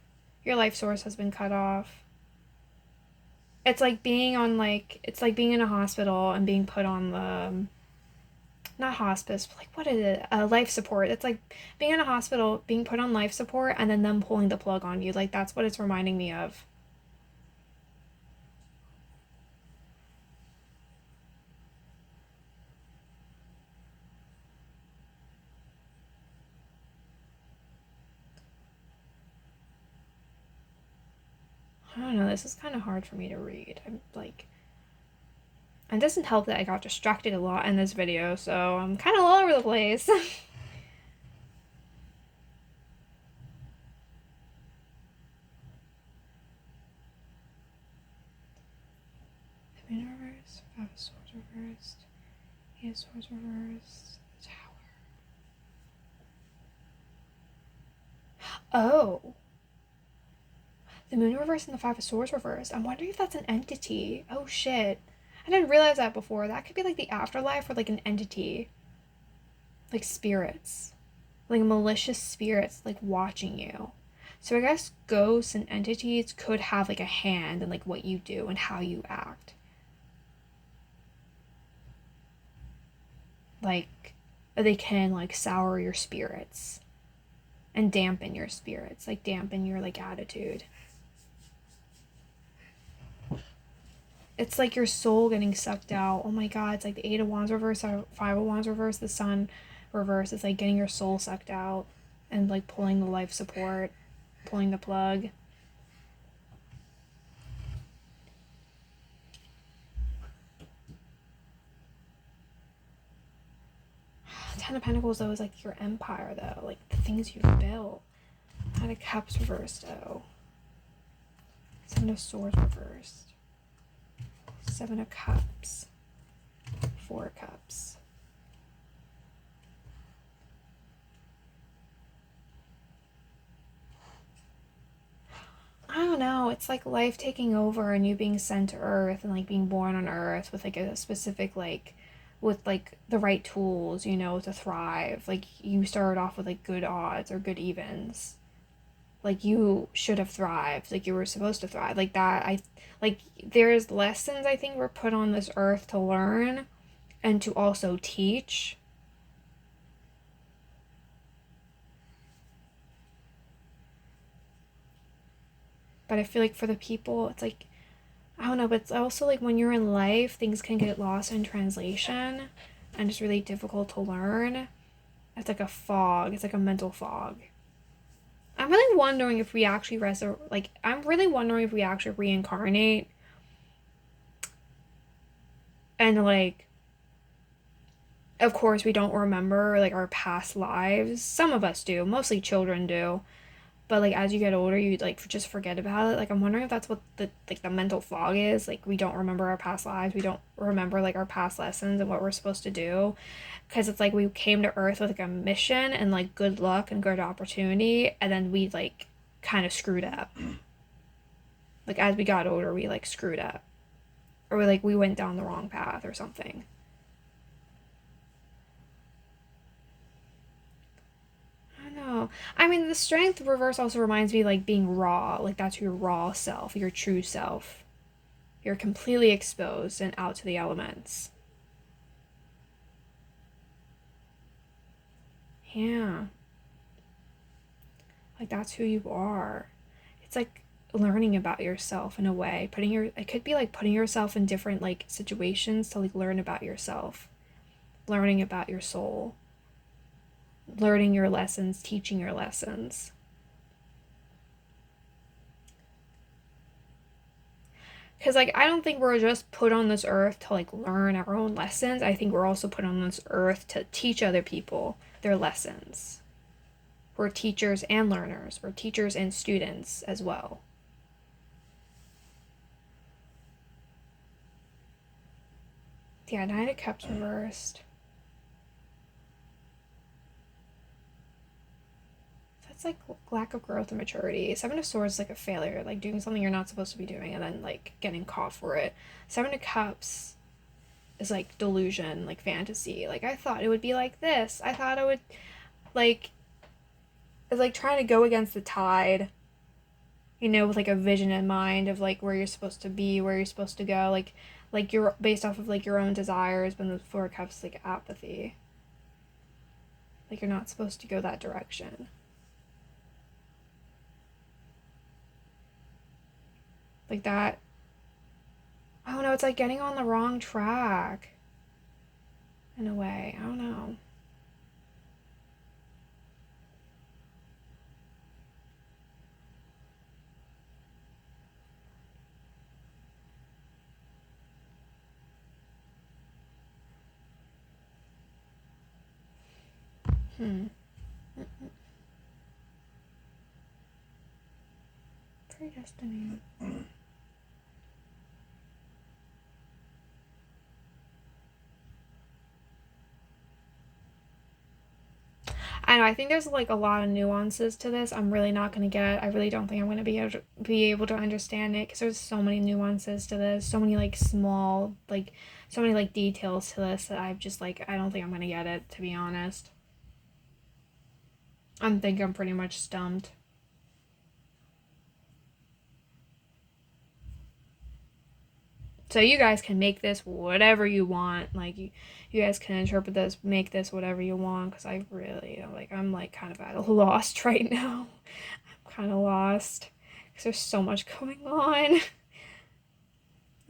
S1: Your life source has been cut off. It's like being on it's like being in a hospital and being put on the, not hospice, but like, what is it? Life support. It's like being in a hospital, being put on life support, and then them pulling the plug on you. Like, that's what it's reminding me of. I don't know, this is kind of hard for me to read. I'm like, it doesn't help that I got distracted a lot in this video, so I'm kind of all over the place. The Moon reversed, Five of Swords reversed, Eight of Swords reversed, the Tower. Oh. The Moon reversed and the Five of Swords reversed. I'm wondering if that's an entity. Oh shit. I didn't realize that before. That could be like the afterlife or like an entity. Like spirits. Like malicious spirits like watching you. So I guess ghosts and entities could have like a hand in like what you do and how you act. like, they can, like, sour your spirits and dampen your spirits, like, dampen your, like, attitude. It's like your soul getting sucked out. Oh my god, it's like the 8 of Wands reverse, 5 of Wands reverse, the Sun reverse. It's like getting your soul sucked out and, like, pulling the life support, pulling the plug. Ten of Pentacles, though, is like your empire, though, like the things you've built. Knight of Cups reversed, though. 7 of Swords reversed. 7 of Cups. 4 of Cups. I don't know. It's like life taking over and you being sent to Earth and, like, being born on Earth with, like, a specific, like, with, like, the right tools, you know, to thrive. Like, you started off with, like, good odds or good evens. Like, you should have thrived. Like, you were supposed to thrive. Like, that, like, there's lessons I think we're put on this earth to learn and to also teach. But I feel like for the people, it's like, I don't know, but it's also like when you're in life, things can get lost in translation and it's really difficult to learn. It's like a fog. It's like a mental fog. I'm really wondering if we actually I'm really wondering if we actually reincarnate and, like, of course we don't remember, like, our past lives. Some of us do, mostly children do. But, like, as you get older, you, like, just forget about it. Like, I'm wondering if that's what the mental fog is. Like, we don't remember our past lives. We don't remember, like, our past lessons and what we're supposed to do. Because it's like we came to Earth with, like, a mission and, like, good luck and good opportunity. And then we, like, kind of screwed up. Like, as we got older, we, like, screwed up. Or, like, we went down the wrong path or something. No. I mean, the Strength reverse also reminds me, like, being raw. Like, that's your raw self, your true self. You're completely exposed and out to the elements. Yeah. Like, that's who you are. It's like learning about yourself in a way. It could be like putting yourself in different, like, situations to, like, learn about yourself. Learning about your soul. Learning your lessons, teaching your lessons. Because, like, I don't think we're just put on this earth to, like, learn our own lessons. I think we're also put on this earth to teach other people their lessons. We're teachers and learners. We're teachers and students as well. Yeah, Knight of Cups reversed. That's like lack of growth and maturity. 7 of Swords is like a failure, like doing something you're not supposed to be doing and then, like, getting caught for it. 7 of Cups is like delusion, like fantasy. Like, I thought it would be like this. I thought it would, like, it's like trying to go against the tide, you know, with, like, a vision in mind of, like, where you're supposed to be, where you're supposed to go, like you're based off of, like, your own desires. But the 4 of Cups is like apathy, like you're not supposed to go that direction. Like that, I don't know, it's like getting on the wrong track in a way. I don't know. Predestined. I know, I think there's, like, a lot of nuances to this I'm really not going to get. I really don't think I'm going to be able to understand it because there's so many nuances to this, so many, like, small, like, so many, like, details to this that I've just, like, I don't think I'm going to get it, to be honest. I think I'm pretty much stumped. So you guys can make this whatever you want. Like, you guys can interpret this, make this whatever you want, because I really, like, I'm, like, kind of at a lost right now. I'm kind of lost, because there's so much going on.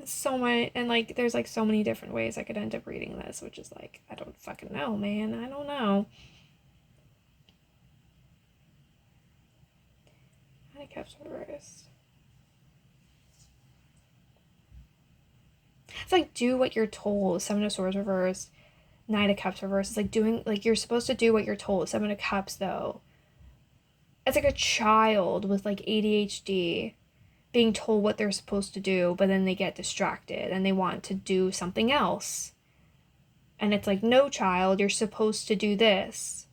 S1: So much, and, like, there's, like, so many different ways I could end up reading this, which is, like, I don't fucking know, man. I don't know. Handicaps reversed. It's like, do what you're told. Seven of Swords reversed. Knight of Cups reversed. It's like doing, like, you're supposed to do what you're told. Seven of Cups, though. It's like a child with, like, ADHD being told what they're supposed to do, but then they get distracted and they want to do something else. And it's like, no, child, you're supposed to do this.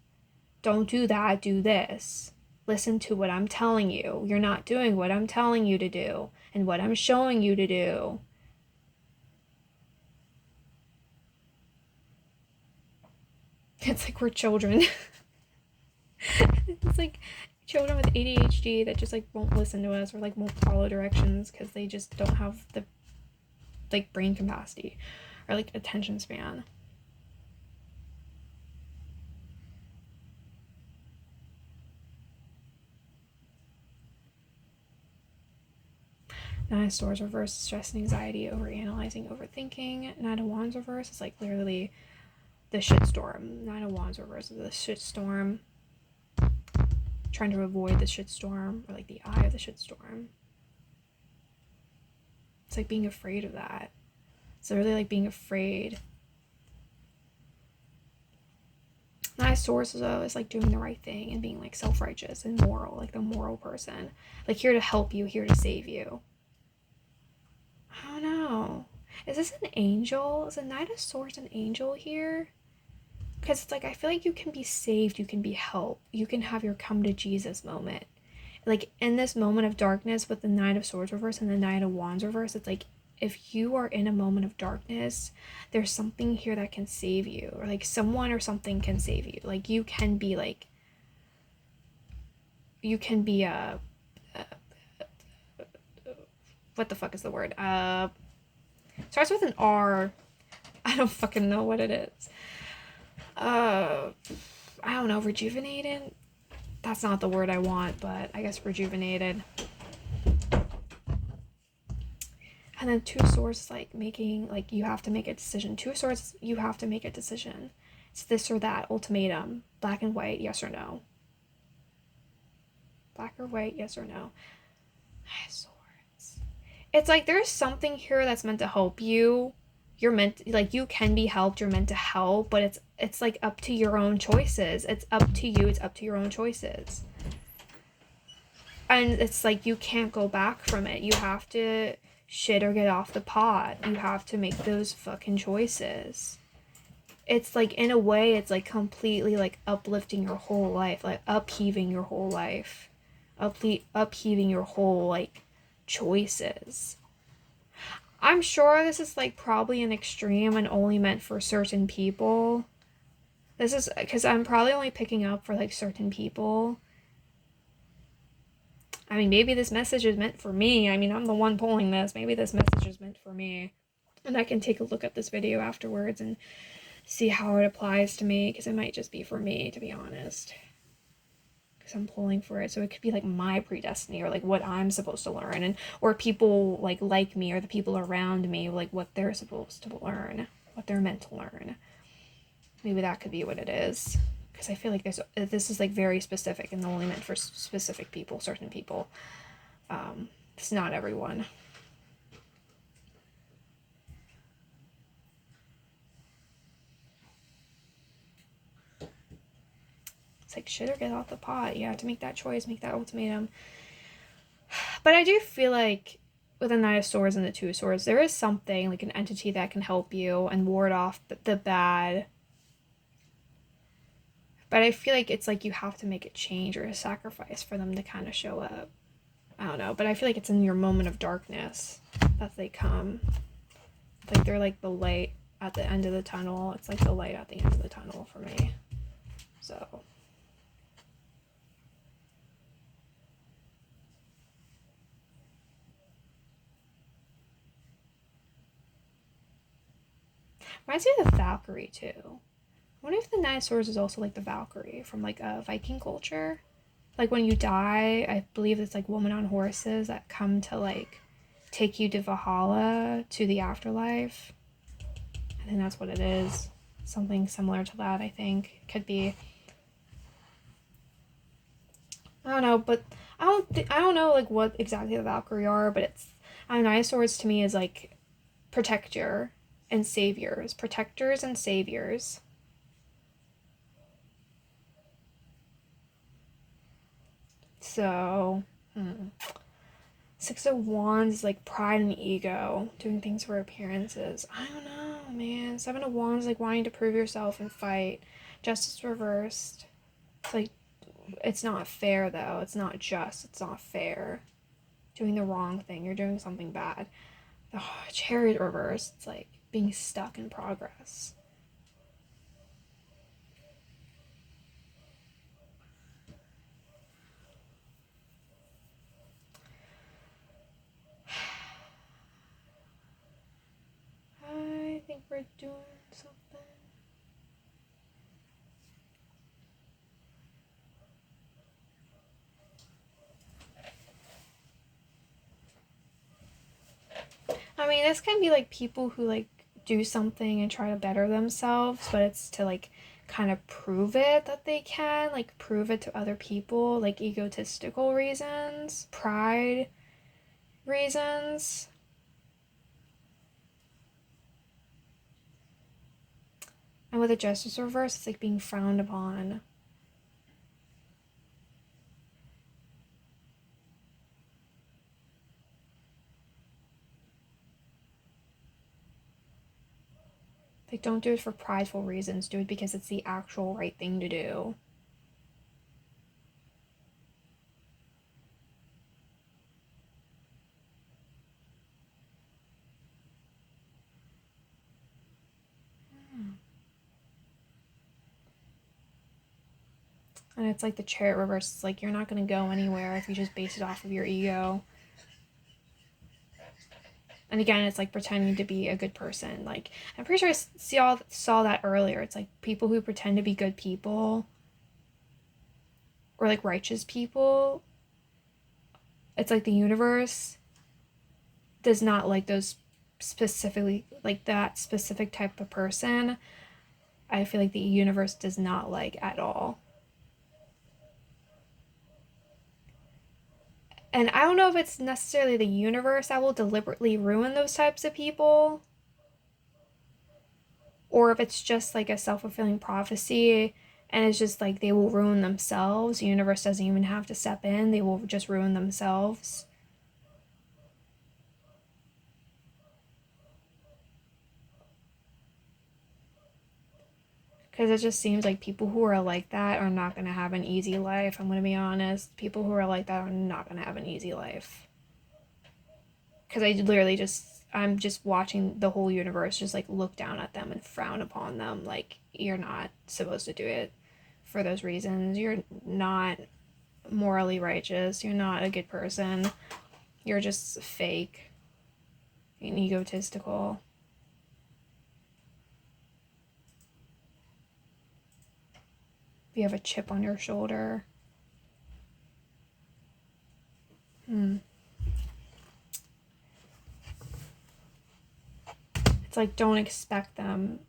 S1: Don't do that, do this. Listen to what I'm telling you. You're not doing what I'm telling you to do and what I'm showing you to do. It's like we're children. It's like children with ADHD that just, like, won't listen to us or, like, won't follow directions because they just don't have the, like, brain capacity or, like, attention span. Nine of Swords reverse, stress and anxiety, overanalyzing, overthinking. Nine of Wands reverse is, like, literally the shitstorm. Nine of Wands reverse is the shitstorm. Trying to avoid the shitstorm, or, like, the eye of the shitstorm. It's like being afraid of that. It's really like being afraid. Nine of Swords, though, is like doing the right thing and being, like, self-righteous and moral, like the moral person. Like, here to help you, here to save you. I don't know. Is this an angel? Is a Knight of Swords an angel here? Because it's like, I feel like you can be saved, you can be helped, you can have your come to Jesus moment. Like, in this moment of darkness with the Knight of Swords reverse and the Knight of Wands reverse, it's like, if you are in a moment of darkness, there's something here that can save you, or, like, someone or something can save you. Like, you can be, like, you can be a what the fuck is the word? Starts with an R. I don't fucking know what it is. I don't know, rejuvenated? That's not the word I want, but I guess rejuvenated. And then Two of Swords is like making, like, you have to make a decision. Two of Swords, you have to make a decision. It's this or that, ultimatum. Black and white, yes or no. Black or white, yes or no. Swords. It's like there's something here that's meant to help you. You're meant to, like, you can be helped, you're meant to help, but it's like up to your own choices. It's up to you, it's up to your own choices. And it's like you can't go back from it. You have to shit or get off the pot. You have to make those fucking choices. It's like, in a way, it's like completely like uplifting your whole life, like upheaving your whole life, upheaving your whole, like, choices. I'm sure this is, like, probably an extreme and only meant for certain people. This is because I'm probably only picking up for, like, certain people. I mean, maybe this message is meant for me. I mean, I'm the one pulling this. Maybe this message is meant for me. And I can take a look at this video afterwards and see how it applies to me, because it might just be for me, to be honest. Because I'm pulling for it. So it could be, like, my predestiny, or, like, what I'm supposed to learn, and or people, like me, or the people around me, like, what they're supposed to learn, what they're meant to learn. Maybe that could be what it is. Because I feel like this is, like, very specific and only meant for specific people, certain people. It's not everyone. It's like, shit or get off the pot. You have to make that choice, make that ultimatum. But I do feel like with the Knight of Swords and the Two of Swords, there is something, like, an entity that can help you and ward off the bad. But I feel like it's like you have to make a change or a sacrifice for them to kind of show up. I don't know, but I feel like it's in your moment of darkness that they come. Like, they're like the light at the end of the tunnel. It's like the light at the end of the tunnel for me. So. Reminds me of the Valkyrie too. I wonder if the Knight of Swords is also like the Valkyrie from like a Viking culture. Like when you die, I believe it's like women on horses that come to like take you to Valhalla, to the afterlife. I think that's what it is. Something similar to that, I think. Could be. I don't know, but I don't know like what exactly the Valkyrie are, but it's I don't know, Knight of Swords to me is like protector and saviors. Protectors and saviors. So, Six of Wands is like pride and ego, doing things for appearances. I don't know, man. Seven of Wands like wanting to prove yourself and fight. Justice reversed. It's like it's not fair though. It's not just. It's not fair. Doing the wrong thing. You're doing something bad. The Chariot reversed. It's like being stuck in progress. I think we're doing something. I mean, this can be like people who like do something and try to better themselves, but it's to like kind of prove it that they can, like prove it to other people, like egotistical reasons, pride reasons. And with the Justice reverse, it's like being frowned upon. Like, don't do it for prideful reasons. Do it because it's the actual right thing to do. And it's like the Chariot reverse. It's like you're not going to go anywhere if you just base it off of your ego. And again, it's like pretending to be a good person. Like, I'm pretty sure I saw that earlier. It's like people who pretend to be good people or like righteous people. It's like the universe does not like those specifically, like that specific type of person. I feel like the universe does not like at all. And I don't know if it's necessarily the universe that will deliberately ruin those types of people, or if it's just like a self-fulfilling prophecy and it's just like they will ruin themselves. The universe doesn't even have to step in, they will just ruin themselves. Because it just seems like people who are like that are not going to have an easy life. I'm going to be honest. People who are like that are not going to have an easy life. Because I'm just watching the whole universe just like look down at them and frown upon them. Like, you're not supposed to do it for those reasons. You're not morally righteous. You're not a good person. You're just fake and egotistical. You have a chip on your shoulder. It's like, don't expect them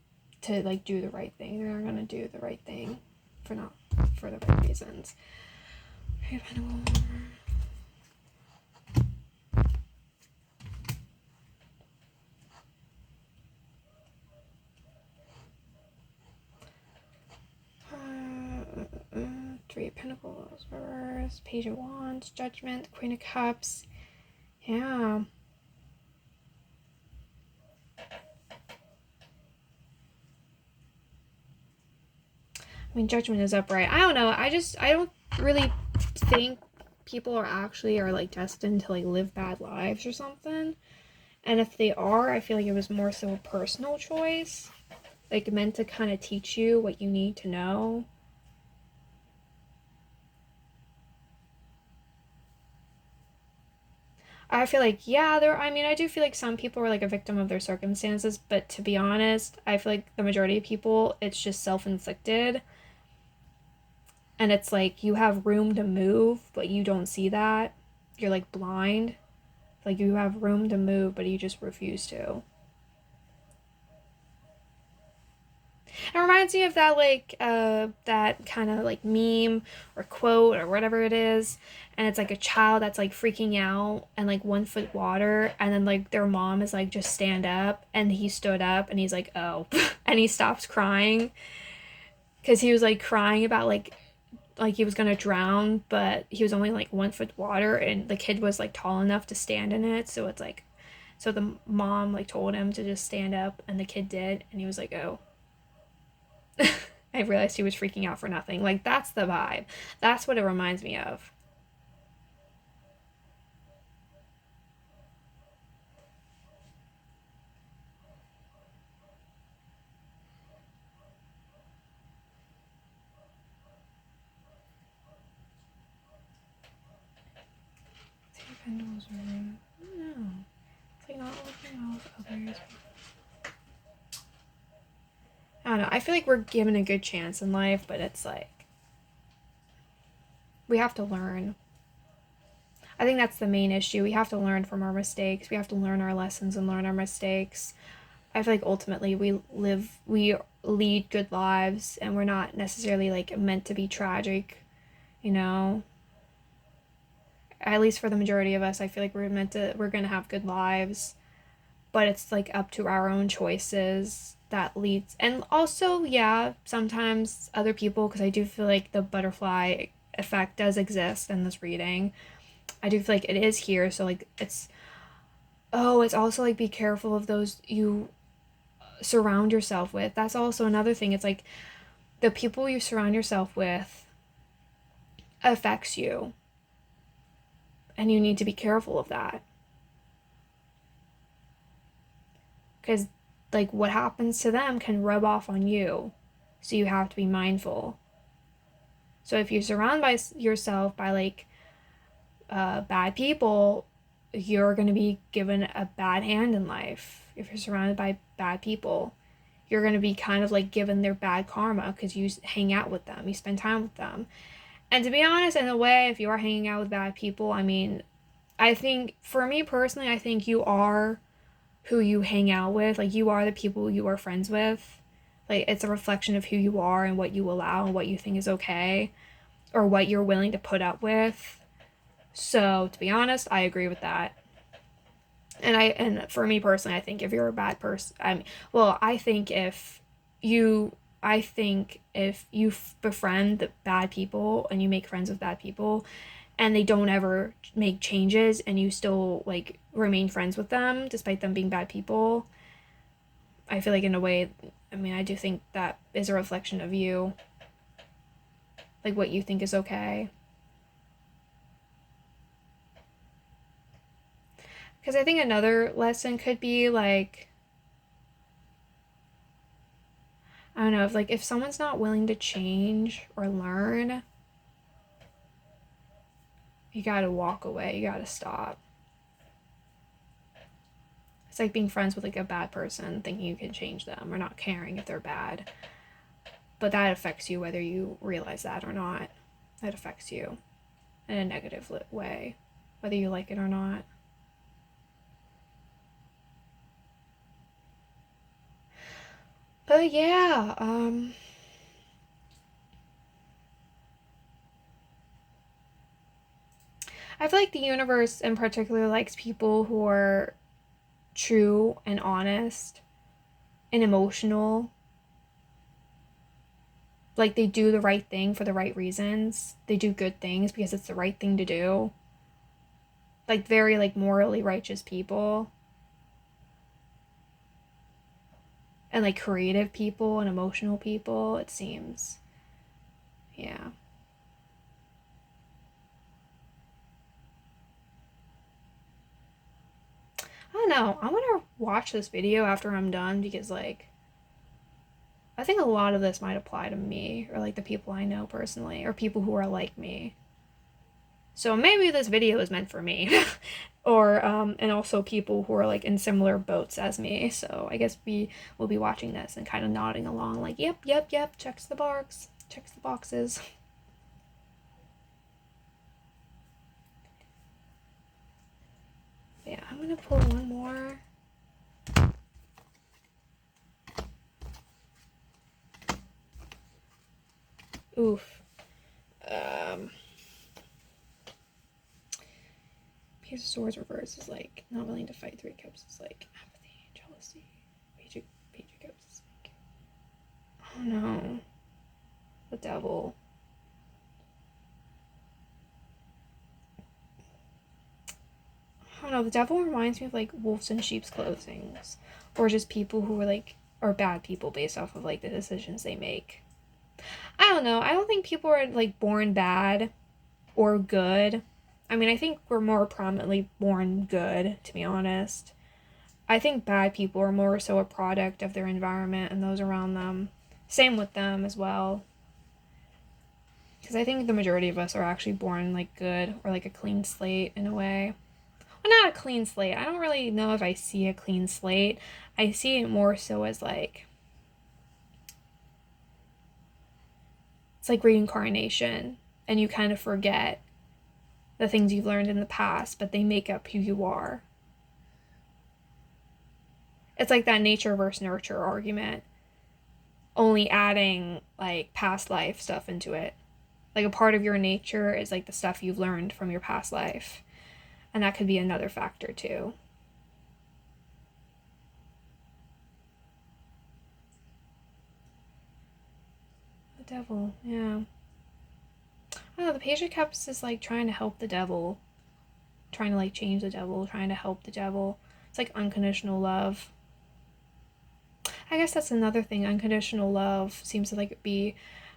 S1: to like do the right thing. They're not gonna do the right thing for the right reasons. Three of Pentacles, reverse, Page of Wands, Judgment, Queen of Cups. Yeah. I mean, Judgment is upright. I don't know. I don't really think people are like destined to like live bad lives or something. And if they are, I feel like it was more so a personal choice. Like meant to kind of teach you what you need to know. I feel like, yeah, I mean, I do feel like some people are like a victim of their circumstances, but to be honest, I feel like the majority of people, it's just self-inflicted. And it's like you have room to move, but you don't see that. You're like blind. Like you have room to move, but you just refuse to. It reminds me of that like that kind of like meme or quote or whatever it is, and it's like a child that's like freaking out and like 1 foot water, and then like their mom is like just stand up, and he stood up and he's like oh, and he stops crying because he was like crying about like he was gonna drown, but he was only like 1 foot water, and the kid was like tall enough to stand in it, so it's like so the mom like told him to just stand up, and the kid did, and he was like oh. I realized he was freaking out for nothing. Like, that's the vibe. That's what it reminds me of. Two pendles are rude. No. It's like not working well with others. I don't know. I feel like we're given a good chance in life, but it's like we have to learn. I think that's the main issue. We have to learn from our mistakes. We have to learn our lessons and learn our mistakes. I feel like ultimately we lead good lives, and we're not necessarily like meant to be tragic, you know? At least for the majority of us, I feel like we're gonna have good lives, but it's like up to our own choices that leads. And also, yeah, sometimes other people, because I do feel like the butterfly effect does exist in this reading. I do feel like it is here, so like it's also like be careful of those you surround yourself with. That's also another thing. It's like the people you surround yourself with affects you, and you need to be careful of that. Because like what happens to them can rub off on you, so you have to be mindful. So if you surround yourself by like bad people, you're going to be given a bad hand in life. If you're surrounded by bad people, you're going to be kind of like given their bad karma because you hang out with them, you spend time with them. And to be honest, in a way, if you are hanging out with bad people, I mean, I think for me personally, I think you are who you hang out with. Like, you are the people you are friends with. Like, it's a reflection of who you are and what you allow and what you think is okay, or what you're willing to put up with. So, to be honest, I agree with that. And for me personally, I think if you're a bad person, I think if you befriend the bad people and you make friends with bad people, and they don't ever make changes, and you still like remain friends with them despite them being bad people, I feel like in a way, I mean, I do think that is a reflection of you, like what you think is okay. Because I think another lesson could be like, I don't know, if someone's not willing to change or learn, you gotta walk away, you gotta stop. It's like being friends with like a bad person, thinking you can change them, or not caring if they're bad. But that affects you whether you realize that or not. That affects you in a negative way, whether you like it or not. But yeah, I feel like the universe in particular likes people who are true and honest and emotional. Like, they do the right thing for the right reasons. They do good things because it's the right thing to do. Like, very like morally righteous people. And like creative people and emotional people, it seems. Yeah. I don't know. I'm gonna watch this video after I'm done because like I think a lot of this might apply to me, or like the people I know personally, or people who are like me. So maybe this video is meant for me. Or and also people who are like in similar boats as me. So I guess we will be watching this and kind of nodding along like, yep, checks the boxes. Yeah, I'm gonna pull one more. Oof. Page of Swords reverse is like not willing to fight. Three Cups is like apathy, jealousy. Page of Cups is like, oh no, the Devil. I don't know. The Devil reminds me of like wolves in sheep's clothing, or just people who are bad people based off of like the decisions they make. I don't know. I don't think people are like born bad or good. I mean, I think we're more prominently born good, to be honest. I think bad people are more so a product of their environment and those around them. Same with them as well. Because I think the majority of us are actually born like good or like a clean slate in a way. Well, not a clean slate. I don't really know if I see a clean slate. I see it more so as like, it's like reincarnation, and you kind of forget the things you've learned in the past, but they make up who you are. It's like that nature versus nurture argument, only adding like past life stuff into it. Like a part of your nature is like the stuff you've learned from your past life, and that could be another factor too. The Devil, yeah. Oh, the Page of Cups is like trying to help the Devil, trying to like change the Devil, trying to help the Devil. It's like unconditional love. I guess that's another thing. Unconditional love seems to like be,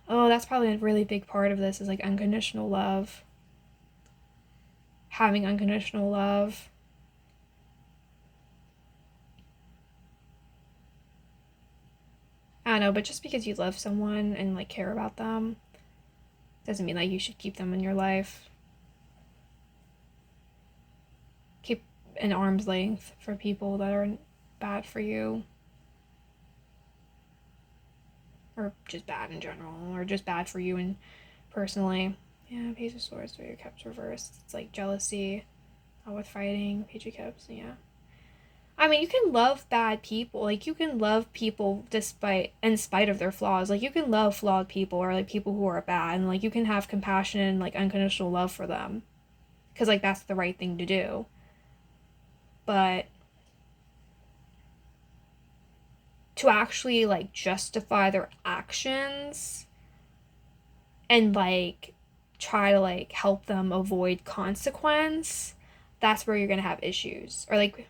S1: oh, that's probably a really big part of this is like unconditional love. Having unconditional love. I don't know, but just because you love someone and like care about them doesn't mean that you should keep them in your life. Keep an arm's length for people that are bad for you. Or just bad in general, or just bad for you and personally. Yeah, Page of Swords, Three of Cups reversed. It's like jealousy, with fighting, Page of Cups, yeah. I mean, you can love bad people. Like, you can love people in spite of their flaws. Like, you can love flawed people or, like, people who are bad. And, like, you can have compassion and, like, unconditional love for them. Because, like, that's the right thing to do. But to actually, like, justify their actions and, like, try to, like, help them avoid consequence, that's where you're gonna have issues. Or, like,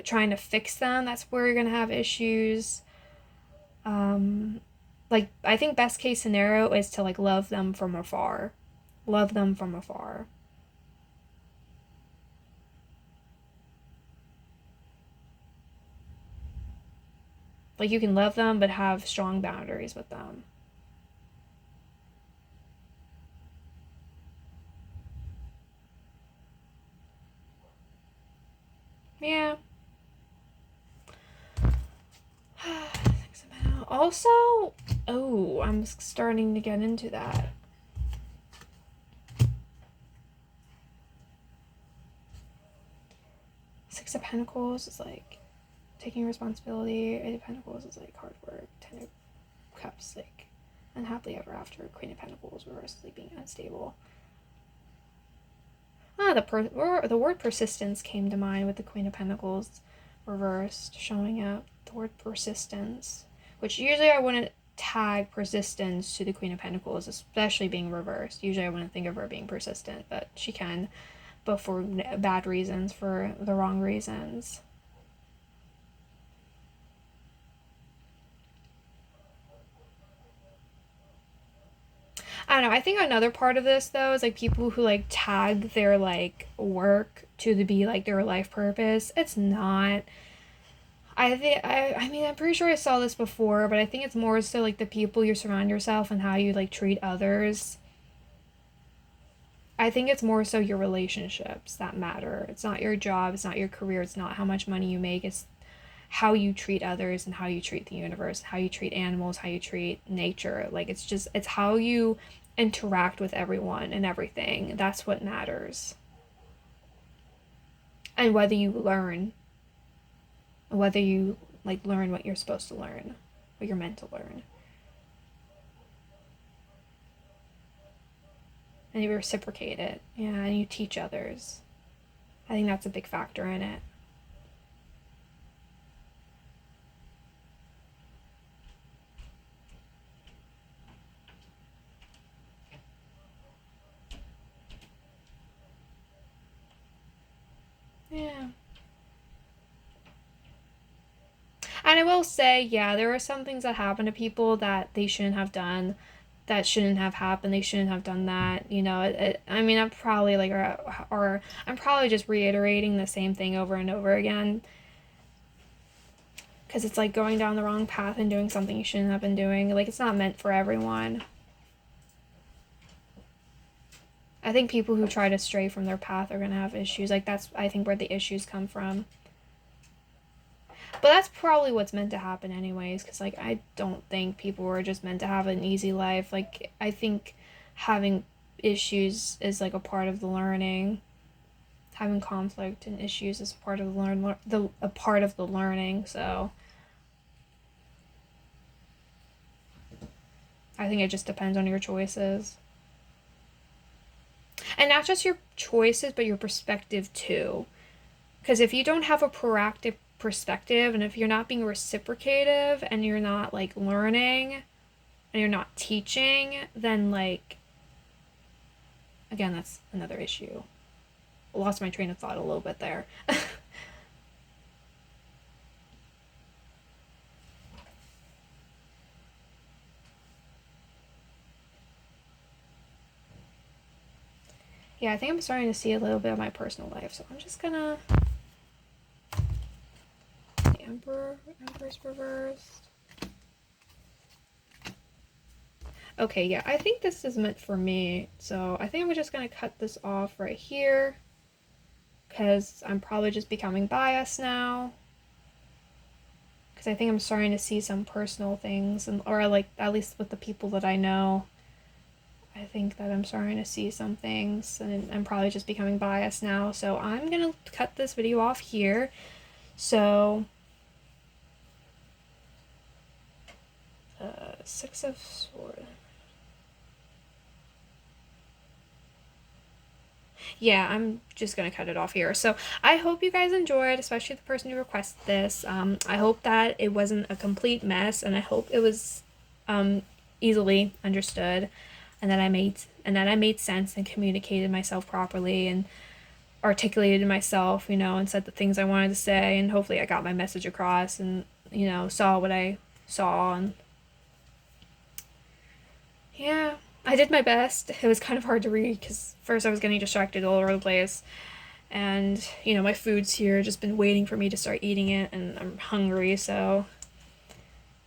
S1: trying to fix them, that's where you're gonna have issues. Like, I think best case scenario is to, like, love them from afar. Love them from afar. Like, you can love them, but have strong boundaries with them. Yeah. Also, oh, I'm starting to get into that. Six of Pentacles is like taking responsibility. Eight of Pentacles is like hard work. Ten of Cups, like unhappily ever after. Queen of Pentacles reverse, like being unstable. The word persistence came to mind with the Queen of Pentacles reversed showing up. The word persistence, which usually I wouldn't tag persistence to the Queen of Pentacles, especially being reversed. Usually I wouldn't think of her being persistent, but she can, but for bad reasons, for the wrong reasons. I don't know. I think another part of this though is like people who like tag their like work to be like their life purpose. It's not. I mean, I'm pretty sure I saw this before, but I think it's more so like the people you surround yourself and how you like treat others. I think it's more so your relationships that matter. It's not your job, it's not your career, it's not how much money you make, it's how you treat others and how you treat the universe, how you treat animals, how you treat nature. Like it's how you interact with everyone and everything. That's what matters. And whether you like learn what you're supposed to learn, what you're meant to learn. And you reciprocate it. Yeah, and you teach others. I think that's a big factor in it. Yeah. And I will say, yeah, there are some things that happen to people that they shouldn't have done, that shouldn't have happened. They shouldn't have done that. I mean, I'm probably like, or I'm probably just reiterating the same thing over and over again. Because it's like going down the wrong path and doing something you shouldn't have been doing. Like, it's not meant for everyone. I think people who try to stray from their path are going to have issues. Like, that's, I think, where the issues come from. But that's probably what's meant to happen anyways, because like I don't think people were just meant to have an easy life. Like I think having issues is like a part of the learning. Having conflict and issues is a part of a part of the learning. So I think it just depends on your choices. And not just your choices, but your perspective too. Because if you don't have a proactive perspective and if you're not being reciprocative and you're not like learning and you're not teaching, then like again, that's another issue. I lost my train of thought a little bit there. Yeah, I think I'm starting to see a little bit of my personal life, so I'm just gonna Empress reversed. Okay, yeah, I think this is meant for me. So I think I'm just going to cut this off right here. Because I'm probably just becoming biased now. Because I think I'm starting to see some personal things. Or like, at least with the people that I know. I think that I'm starting to see some things. And I'm probably just becoming biased now. So I'm going to cut this video off here. So... Six of Swords. Yeah, I'm just gonna cut it off here. So I hope you guys enjoyed, especially the person who requested this. I hope that it wasn't a complete mess, and I hope it was easily understood, and that I made sense and communicated myself properly and articulated myself, and said the things I wanted to say, and hopefully I got my message across and saw what I saw. And yeah, I did my best. It was kind of hard to read because first I was getting distracted all over the place. And, my food's here, just been waiting for me to start eating it, and I'm hungry, so...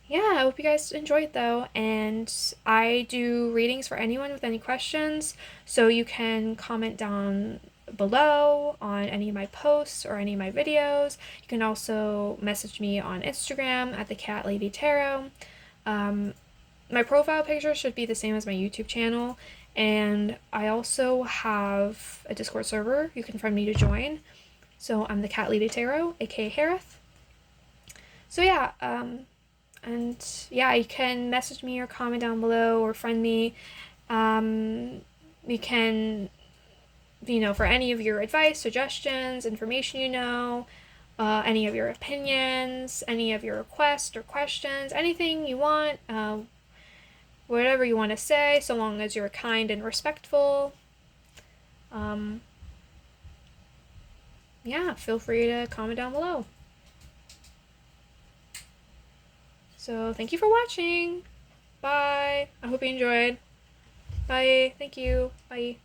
S1: Yeah, I hope you guys enjoyed though, and I do readings for anyone with any questions, so you can comment down below on any of my posts or any of my videos. You can also message me on Instagram at the Cat Lady Tarot. My profile picture should be the same as my YouTube channel, and I also have a Discord server you can find me to join. So I'm the Cat Lady Tarot, aka Harith. So yeah, and yeah, you can message me or comment down below or friend me. You can, for any of your advice, suggestions, information any of your opinions, any of your requests or questions, anything you want, whatever you want to say, so long as you're kind and respectful. Yeah, feel free to comment down below. So, thank you for watching. Bye. I hope you enjoyed. Bye. Thank you. Bye.